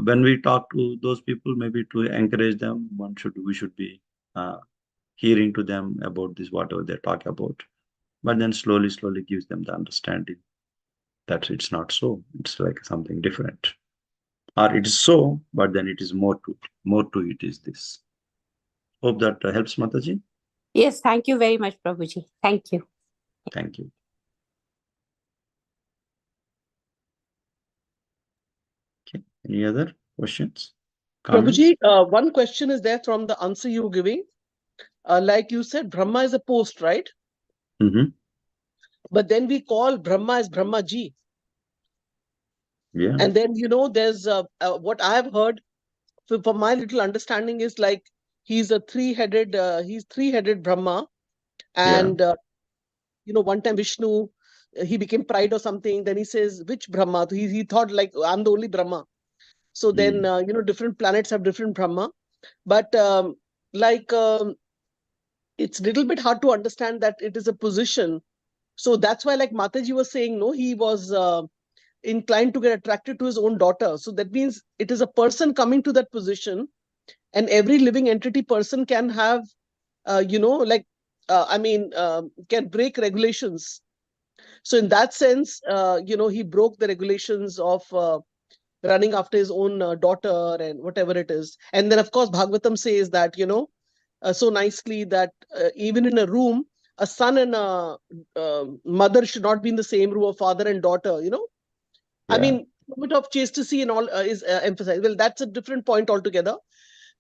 when we talk to those people, maybe to encourage them, we should be hearing to them about this, whatever they talk about, but then slowly gives them the understanding that it's not so. It's like something different, or it is so, but then it is more to it is this. Hope that helps, Mataji. Yes, thank you very much, Prabhuji. Thank you. Thank you. Okay. Any other questions? Comments? Prabhuji, one question is there from the answer you were giving. Like you said, Brahma is a post, right? Mm-hmm. But then we call Brahma as Brahma Ji. Yeah. And then, there's what I've heard, from my little understanding, is like he's three-headed Brahma. And, one time Vishnu, he became pride or something. Then he says, which Brahma? He thought like, I'm the only Brahma. So then, different planets have different Brahma. But like, it's a little bit hard to understand that it is a position. So that's why, like Mataji was saying, no, he was inclined to get attracted to his own daughter. So that means it is a person coming to that position, and every living entity person can have, can break regulations. So in that sense, he broke the regulations of running after his own daughter and whatever it is. And then, of course, Bhagvatam says that, so nicely that even in a room, a son and a mother should not be in the same room, a father and daughter, I mean, a bit of chastity and all is emphasized. Well, that's a different point altogether.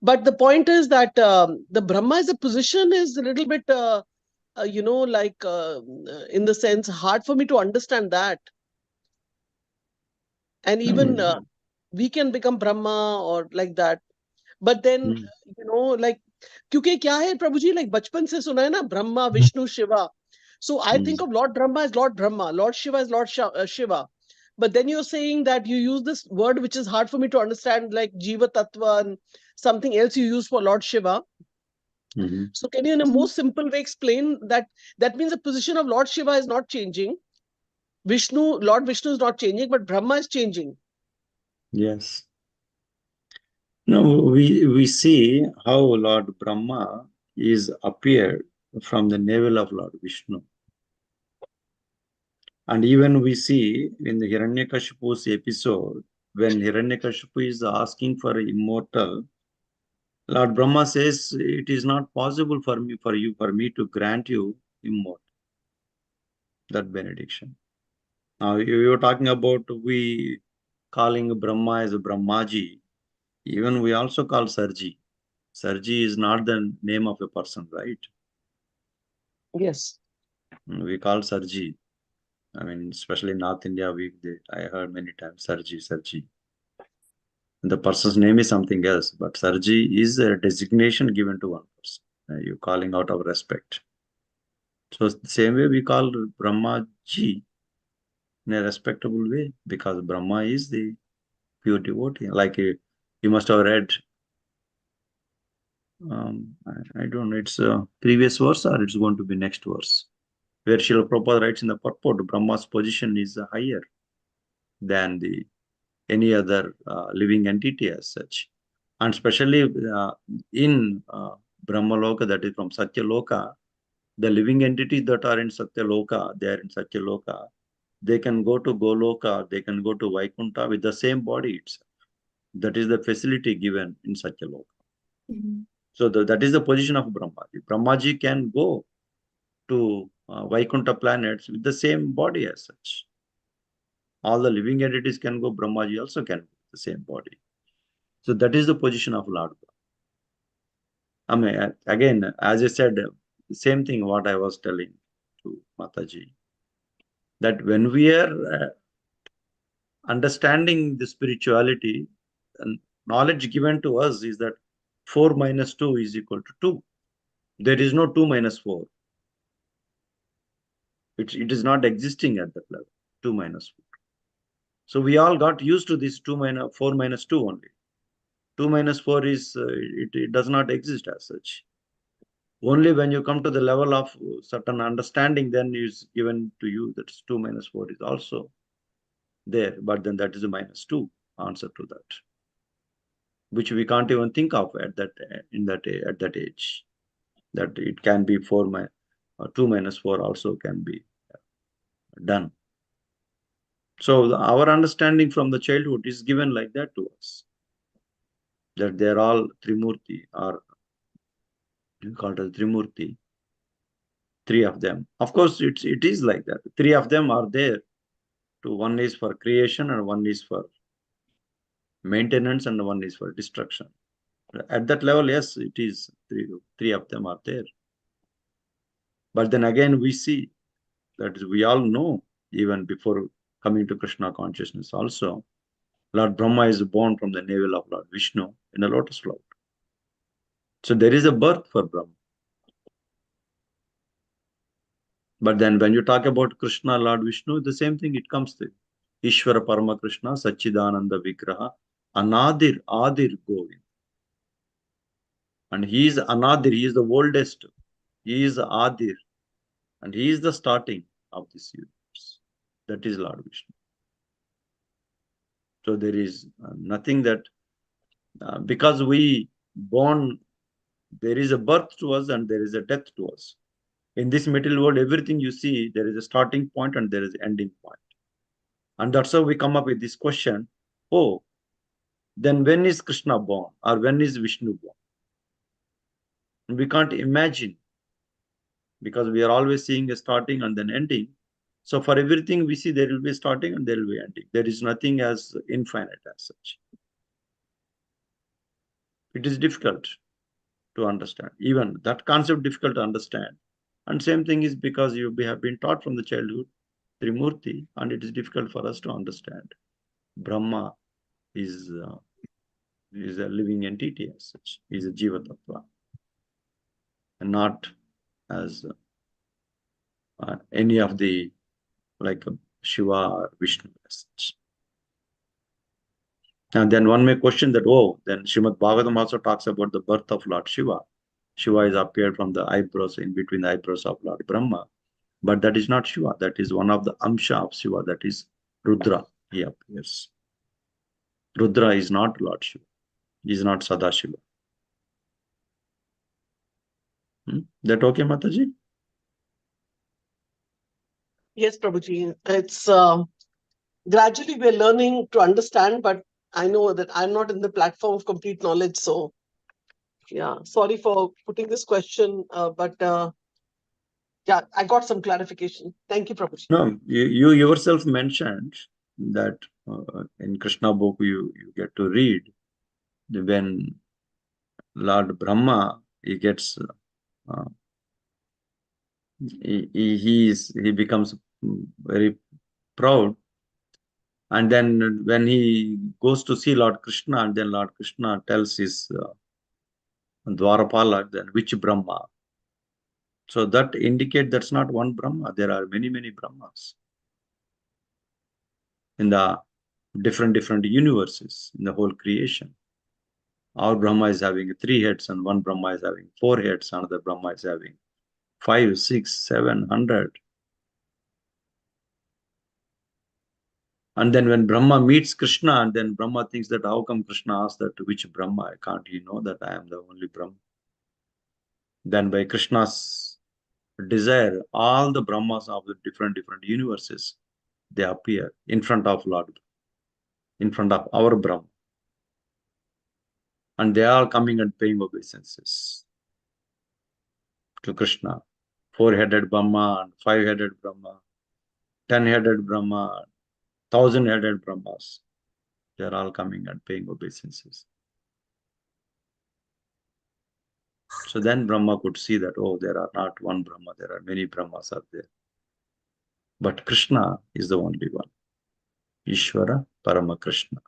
But the point is that the Brahma as a position is a little bit, in the sense, hard for me to understand that. And even we can become Brahma or like that. But then, like, क्योंकि क्या है प्रभु जी, like बचपन से सुना है ना, Brahma, Vishnu, Shiva. So I think of Lord Brahma as Lord Brahma, Lord Shiva as Lord Shiva. But then you're saying that you use this word which is hard for me to understand, like Jiva Tattva and something else you use for Lord Shiva. So can you in a more simple way explain that means the position of Lord Shiva is not changing, Lord Vishnu is not changing, but Brahma is changing. Yes. No, we see how Lord Brahma is appeared from the navel of Lord Vishnu. And even we see in the Hiranyakashipu's episode, when Hiranyakashipu is asking for immortal, Lord Brahma says, it is not possible for me to grant you immortal, that benediction. Now, you were talking about we calling Brahma as a Brahmaji. Even we also call Sarji. Sarji is not the name of a person, right? Yes. We call Sarji. I mean, especially in North India, I heard many times Sarji. The person's name is something else, but Sarji is a designation given to one person. You're calling out of respect. So the same way we call Brahma Ji in a respectable way, because Brahma is the pure devotee. Like you must have read, I don't know, it's a previous verse or it's going to be next verse, where Srila Prabhupada writes in the purport, Brahma's position is higher than any other living entity as such. And especially in Brahmaloka, that is from Satyaloka, the living entities that are in Satyaloka, they are in Satyaloka, they can go to Goloka, they can go to Vaikuntha with the same body itself. That is the facility given in Satyaloka. So that is the position of Brahmaji. Brahmaji can go to Vaikuntha planets with the same body as such. All the living entities can go, Brahmaji also can go with the same body. So that is the position of Lord. I mean, again, as I said, the same thing what I was telling to Mataji, that when we are understanding the spirituality, and knowledge given to us is that 4 minus 2 is equal to 2. There is no 2 minus 4. It is not existing at that level, 2 minus 4. So we all got used to this 4 minus 2 only. 2 minus 4 is, it does not exist as such. Only when you come to the level of certain understanding, then is given to you that 2 minus 4 is also there, but then that is a minus 2 answer to that, which we can't even think of at that age, that it can be 2 minus 4 also can be done. So our understanding from the childhood is given like that to us, that they're all Trimurti, or called as Trimurti, 3 of them. Of course, it is like that. 3 of them are there. One is for creation, and one is for maintenance, and one is for destruction. At that level, yes, it is 3 of them are there. But then again, we see that we all know, even before coming to Krishna consciousness also, Lord Brahma is born from the navel of Lord Vishnu in a lotus cloud. So there is a birth for Brahma. But then when you talk about Krishna, Lord Vishnu, the same thing, it comes to Ishvara Parama Krishna, Sachidananda Vigraha, Anadir, Adir Govind. And he is Anadir, he is the oldest. He is Adir. And he is the starting of this universe. That is Lord Vishnu. So there is nothing that, because we born, there is a birth to us and there is a death to us. In this material world, everything you see, there is a starting point and there is an ending point. And that's how we come up with this question, oh, then when is Krishna born, or when is Vishnu born? And we can't imagine, because we are always seeing a starting and then ending. So for everything we see, there will be starting and there will be ending. There is nothing as infinite as such. It is difficult to understand. Even that concept difficult to understand. And same thing is because we have been taught from the childhood Trimurti, and it is difficult for us to understand. Brahma is a living entity as such. He is a Jiva Tattva, and not as any of the, like Shiva or Vishnu as such. And then one may question that, oh, then Srimad Bhagavatam also talks about the birth of Lord Shiva. Shiva is appeared from the eyebrows, in between the eyebrows of Lord Brahma. But that is not Shiva. That is one of the Amsha of Shiva. That is Rudra. He appears. Rudra is not Lord Shiva. He is not Sadashiva. That okay, Mataji? Yes, Prabhuji. It's gradually we're learning to understand, but I know that I'm not in the platform of complete knowledge. So, yeah, sorry for putting this question, but yeah, I got some clarification. Thank you, Prabhuji. No, you yourself mentioned that in Krishna book you get to read when Lord Brahma, he gets he becomes very proud, and then when he goes to see Lord Krishna, and then Lord Krishna tells his Dwarapala, then which Brahma. So that indicate that's not one Brahma. There are many Brahmas in the different universes in the whole creation. Our Brahma is having 3 heads, and one Brahma is having 4 heads, another Brahma is having 5, 6, 700. And then when Brahma meets Krishna, and then Brahma thinks that how come Krishna asks that which Brahma? Can't you know that I am the only Brahma? Then by Krishna's desire, all the Brahmas of the different universes, they appear in front of Lord, in front of our Brahma. And they are coming and paying obeisances to Krishna. 4-headed Brahma, 5-headed Brahma, 10-headed Brahma, 1,000-headed Brahmas. They are all coming and paying obeisances. So then Brahma could see that, oh, there are not one Brahma, there are many Brahmas out there. But Krishna is the only one. Ishvara Parama Krishna.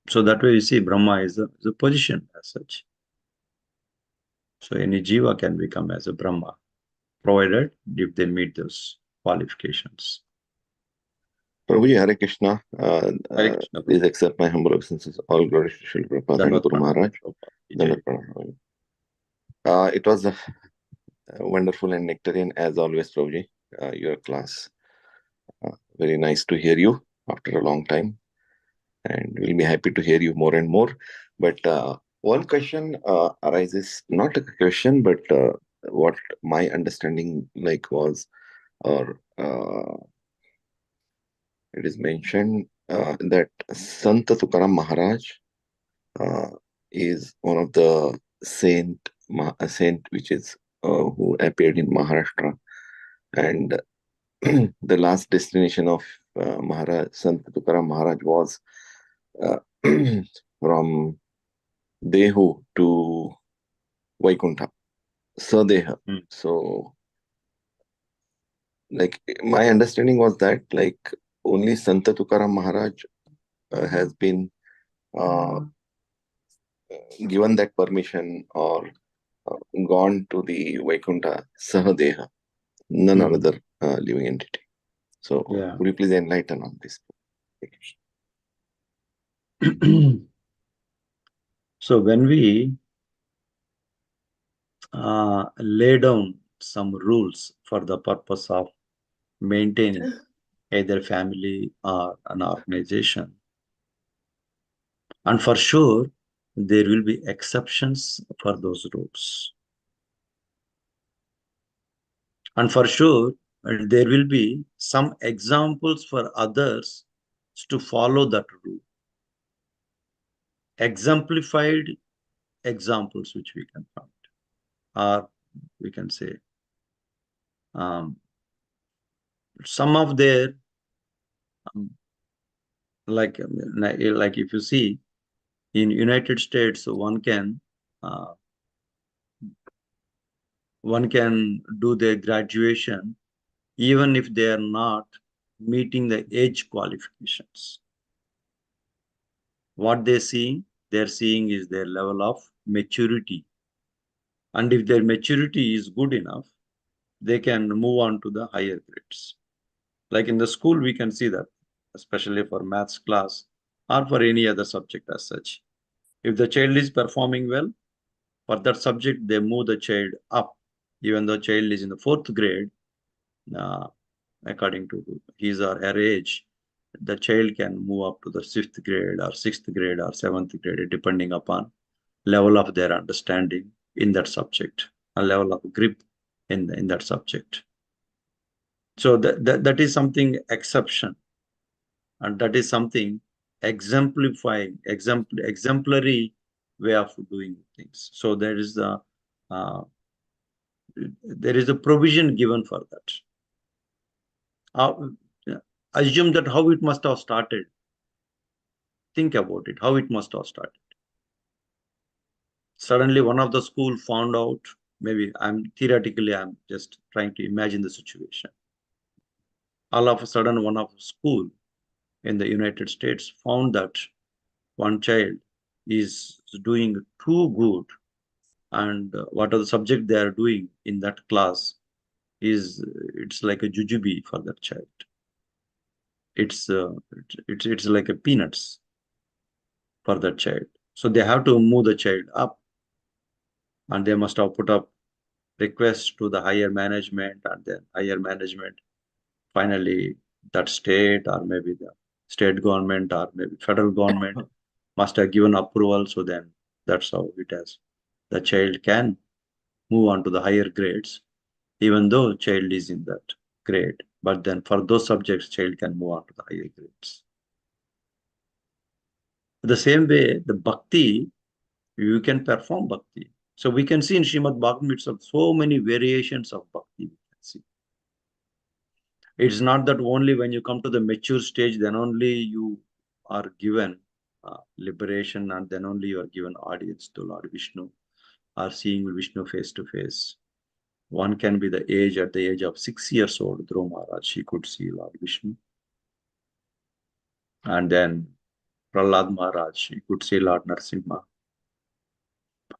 So that way you see Brahma is a position as such. So any Jiva can become as a Brahma, provided if they meet those qualifications. Prabhuji, Hare Krishna. Hare Krishna. Please accept my humble obeisances. All glory to Srila Prabhupada and Guru Maharaj. Dandavat pranam. It was wonderful and nectarian as always, Prabhuji. Your class. Very nice to hear you after a long time. And we'll be happy to hear you more and more. But one question arises, not a question, but what my understanding was, or it is mentioned that Sant Tukaram Maharaj is one of the saint which is who appeared in Maharashtra, and the last destination of Maharaj Sant Tukaram Maharaj was from Dehu to Vaikuntha, Sadeha. So, my understanding was that only Santa Tukaram Maharaj has been given that permission or gone to the Vaikuntha Sahadeha, none other living entity. So, would you please enlighten on this? So, when we lay down some rules for the purpose of maintaining either family or an organization, and for sure, there will be exceptions for those rules. And for sure, there will be some examples for others to follow that rule. Exemplified examples which we can find, or we can say some of their like if you see in United States, one can do their graduation even if they are not meeting the age qualifications. What they're seeing is their level of maturity. And if their maturity is good enough, they can move on to the higher grades. Like in the school, we can see that, especially for maths class or for any other subject as such. If the child is performing well, for that subject, they move the child up. Even though child is in the 4th grade, according to his or her age, the child can move up to the 5th grade or 6th grade or 7th grade, depending upon level of their understanding in that subject, a level of grip in that subject. So that is something exception, and that is something exemplary way of doing things. So there is a provision given for that. Assume that how it must have started. Think about it, how it must have started. Suddenly one of the school found out, maybe I'm just trying to imagine the situation. All of a sudden, one of the school in the United States found that one child is doing too good, and what are the subject they are doing in that class it's like a jujube for that child. It's like a peanuts for that child. So they have to move the child up, and they must have put up requests to the higher management, and then higher management finally that state or maybe the state government or maybe federal government must have given approval. So then that's how it has. The child can move on to the higher grades, even though child is in that grade. But then for those subjects, child can move on to the higher grades. The same way, the bhakti, you can perform bhakti. So we can see in Srimad Bhagavatam itself so many variations of bhakti. We can see. It's not that only when you come to the mature stage, then only you are given liberation, and then only you are given audience to Lord Vishnu, or seeing Vishnu face to face. One can be at the age of 6 years old, Dhruva Maharaj, he could see Lord Vishnu. And then Prahlad Maharaj, he could see Lord Narasimha.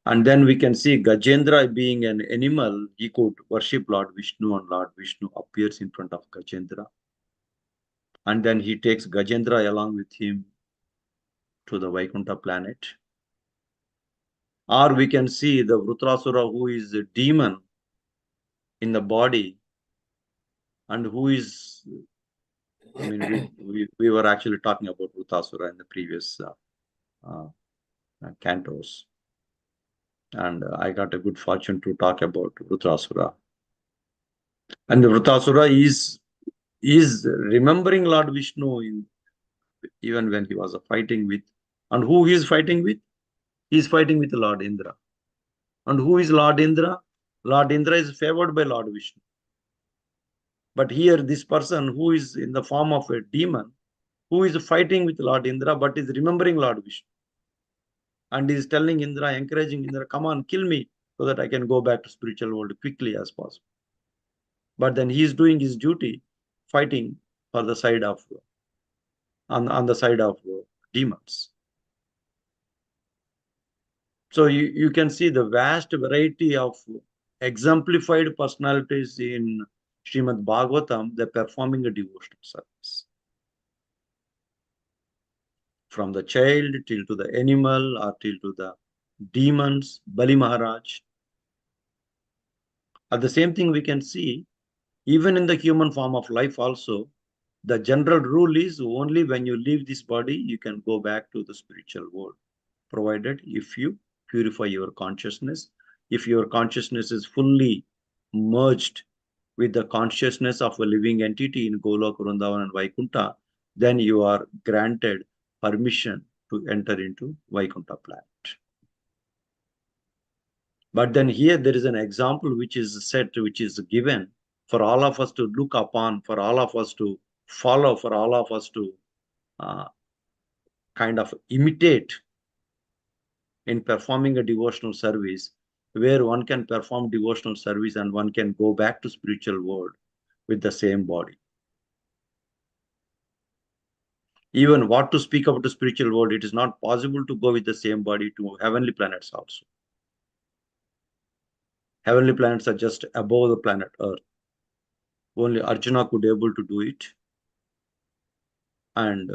And then we can see Gajendra being an animal, he could worship Lord Vishnu, and Lord Vishnu appears in front of Gajendra. And then he takes Gajendra along with him to the Vaikuntha planet. Or we can see the Vrutrasura, who is a demon in the body, and who is, I mean, we were actually talking about Vrutrasura in the previous cantos. And I got a good fortune to talk about Vrutrasura. And the Vrutrasura is remembering Lord Vishnu even when he was fighting with. And who he is fighting with? He is fighting with Lord Indra. And who is Lord Indra? Lord Indra is favored by Lord Vishnu. But here, this person who is in the form of a demon, who is fighting with Lord Indra, but is remembering Lord Vishnu. And is telling Indra, encouraging Indra, come on, kill me, so that I can go back to spiritual world quickly as possible. But then he is doing his duty, fighting for the side of, on the side of demons. So you can see the vast variety of exemplified personalities in Srimad Bhagvatam. They're performing a devotional service. From the child till to the animal or till to the demons, Bali Maharaj. At the same thing we can see, even in the human form of life also, the general rule is only when you leave this body, you can go back to the spiritual world, provided if you purify your consciousness, if your consciousness is fully merged with the consciousness of a living entity in Golok, Vrindavan and Vaikuntha, then you are granted permission to enter into Vaikuntha planet. But then here there is an example which is set, which is given for all of us to look upon, for all of us to follow, for all of us to kind of imitate in performing a devotional service, where one can perform devotional service and one can go back to spiritual world with the same body. Even what to speak about the spiritual world, it is not possible to go with the same body to heavenly planets also. Heavenly planets are just above the planet Earth. Only Arjuna could able to do it, and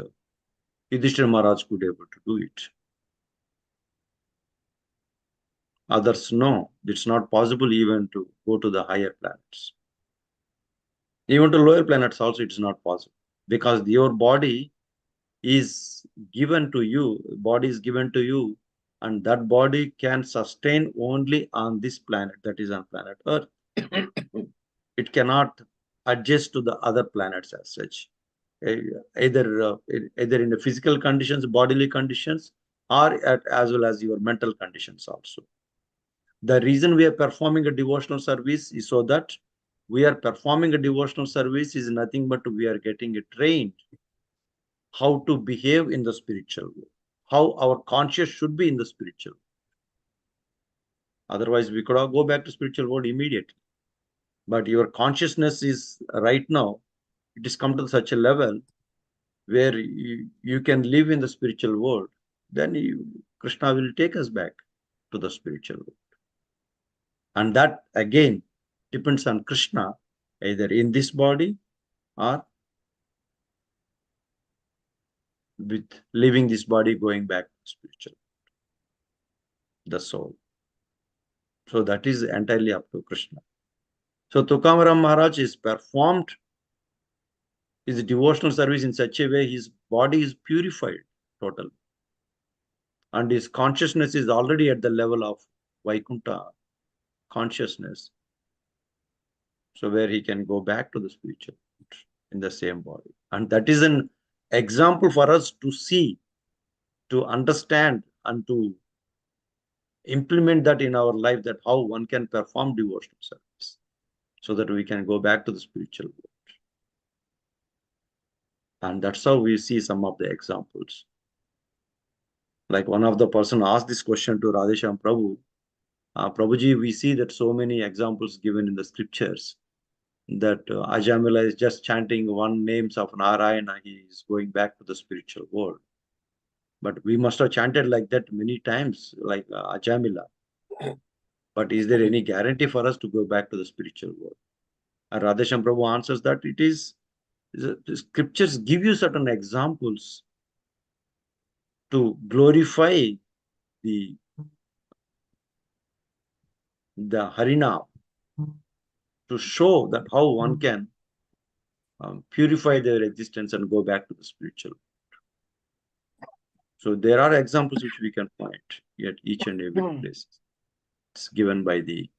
Yudhishthira Maharaj could able to do it. Others, no, it's not possible even to go to the higher planets. Even to lower planets also, it is not possible, because your body is given to you, and that body can sustain only on this planet, that is on planet Earth. It cannot adjust to the other planets as such, either in the physical conditions, bodily conditions, or as well as your mental conditions also. The reason we are performing a devotional service is so that we are performing a devotional service is nothing but we are getting trained how to behave in the spiritual world, how our conscious should be in the spiritual world. Otherwise, we could all go back to spiritual world immediately. But your consciousness is right now, it has come to such a level where you can live in the spiritual world. Then Krishna will take us back to the spiritual world. And that again depends on Krishna, either in this body or with leaving this body, going back to spiritual, the soul. So that is entirely up to Krishna. So Tukamaram Maharaj is performed his devotional service in such a way his body is purified totally. And his consciousness is already at the level of Vaikuntha consciousness. So where he can go back to the spiritual in the same body. And that is an example for us to see, to understand, and to implement that in our life, that how one can perform devotional service so that we can go back to the spiritual world. And that's how we see some of the examples. Like one of the person asked this question to Radhesham Prabhu. Prabhuji, we see that so many examples given in the scriptures that Ajamila is just chanting one names of Narayana, he is going back to the spiritual world. But we must have chanted like that many times, like Ajamila. But is there any guarantee for us to go back to the spiritual world? And Radhesham Prabhu answers that it is the scriptures give you certain examples to glorify the Harinam, to show that how one can purify their existence and go back to the spiritual. So there are examples which we can find at each and every place. It's given by the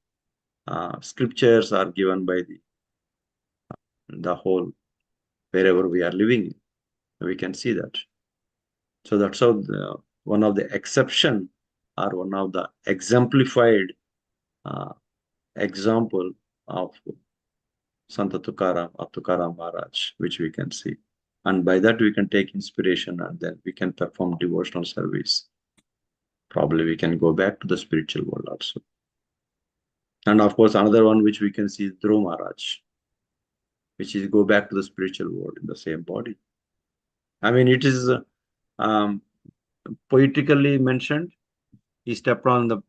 scriptures, are given by the whole, wherever we are living, we can see that. So that's how one of the exception or one of the exemplified example of Santa Tukaram Maharaj, which we can see. And by that we can take inspiration, and then we can perform devotional service. Probably we can go back to the spiritual world also. And of course, another one which we can see is Dhruv Maharaj, which is go back to the spiritual world in the same body. I mean, it is poetically mentioned. He stepped on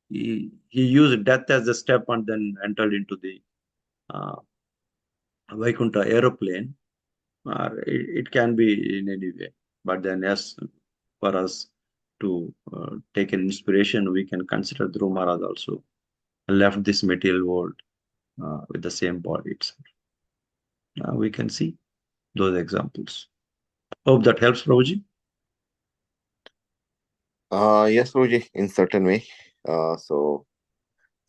he used death as a step and then entered into the Vaikuntha aeroplane. It can be in any way, but then yes, for us to take an inspiration, we can consider Dhruv Maharaj also left this material world with the same body itself. We can see those examples. Hope that helps, Prabhuji. Yes, Prabhuji, in certain way. So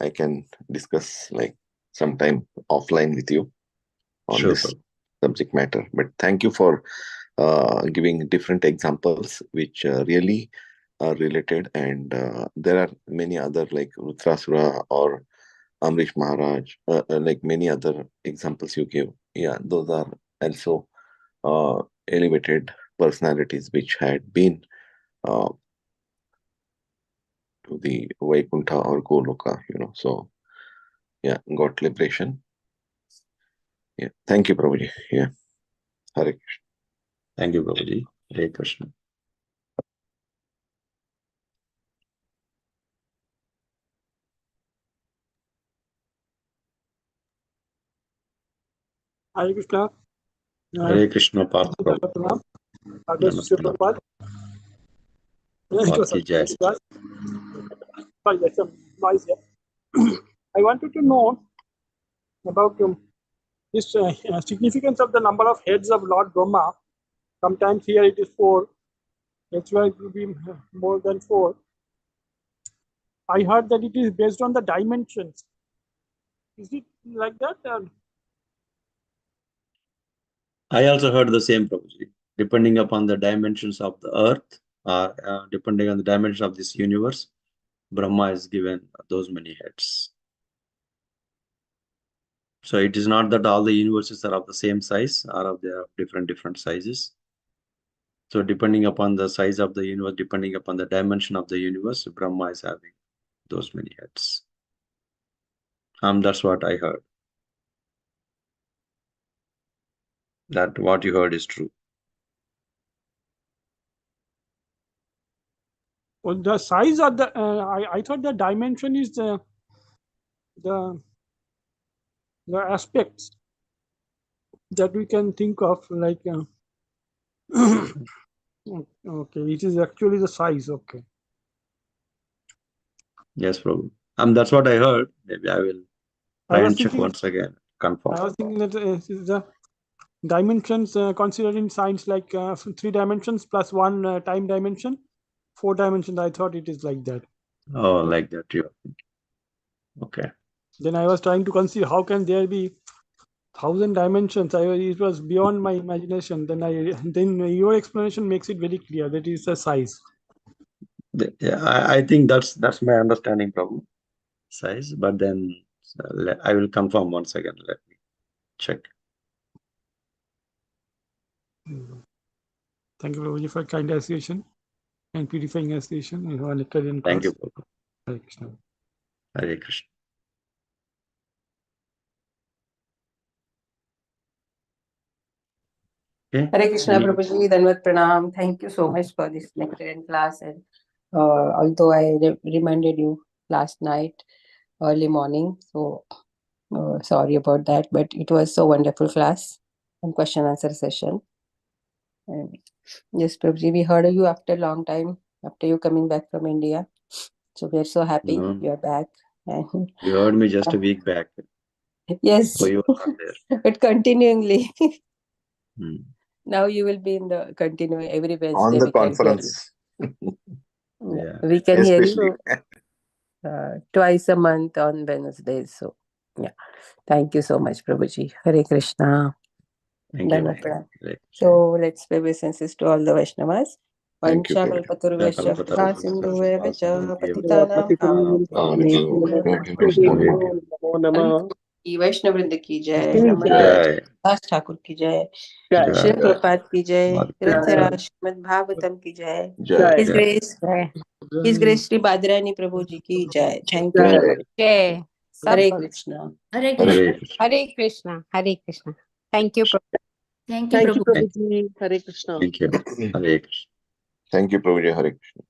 I can discuss like sometime offline with you on Sure, this subject matter. But thank you for giving different examples which really are related, and there are many other like Rudrasura or Amrish Maharaj, like many other examples you gave. Yeah, those are also elevated personalities which had been to the Vaikuntha or Goloka, So, yeah, got liberation. Yeah, thank you, Prabhuji. Yeah, Hare Krishna. Thank you, Prabhuji. Hare Krishna. Hare Krishna. Hare Krishna, Parth Prabhupada. Namaste. Parth ki jai. Sorry, there's some noise here. I wanted to know about this significance of the number of heads of Lord Brahma. Sometimes here it is 4. Elsewhere it will be more than 4. I heard that it is based on the dimensions. Is it like that? I also heard the same, Prabhuji. Depending upon the dimensions of the earth, or depending on the dimensions of this universe, Brahma is given those many heads. So it is not that all the universes are of the same size, or of their different sizes. So depending upon the size of the universe, depending upon the dimension of the universe, Brahma is having those many heads. That's what I heard. That what you heard is true. Well, the size of the I thought the dimension is the aspects that we can think of, like okay, it is actually the size. Okay. Yes, Prabhu. That's what I heard. Maybe I will try and check once again, confirm. I was thinking that the dimensions considered in science, like 3 dimensions plus 1 time dimension, 4 dimensions. I thought it is like that. Oh, like that, you are thinking. Okay. Then I was trying to conceive how can there be 1,000 dimensions. It was beyond my imagination. Then your explanation makes it very clear that it's a size. Yeah, I think that's my understanding, Prabhu. Size, but then I will confirm once again. Let me check. Thank you, Prabhuji, for kind association and purifying association. Thank you, Prabhu. Hare Krishna. Hare Krishna. Okay. Hare Krishna, Prabhuji, Dhanvat Pranam. Thank you so much for this lecture and class. And although I reminded you last night, early morning, so sorry about that, but it was so wonderful class. and question answer session. And yes, Prabhuji, we heard you after a long time, after you coming back from India. So we are so happy No. you are back. And You heard me just a week back. yes, So you were not there. but continually. Hmm. Now you will be in the continuing every Wednesday. On the we can hear conference, you. Yeah. We can hear especially. you twice a month on Wednesdays. So yeah, thank you so much, Prabhuji. Hare Krishna. Thank you. Dhanavad pranam. Right. So let's pay obeisances to all the Vaishnavas. Thank you, Vancha Prabhuji. kalpataruvasya Kalpataru sindhuveva cha Patitana patitanam Namo Namah. वैष्णव वृंद की जय जय। नमः दास ठाकुर की जय जय। श्री प्रपात की जय जय। ग्रंथराज श्रीमद् भागवतम की जय Jai. His Grace Sri Badrani Prabhu ji ki jai. Thank you. जय। जय Hare सब Krishna. Hare Krishna. Hare Krishna. Hare Krishna. Hare Krishna. Thank you. Thank you, Thank you, Prabhu. Prabhuji. Hare Krishna. Thank you. Hare Krishna. Thank you, Prabhuji. Hare Krishna.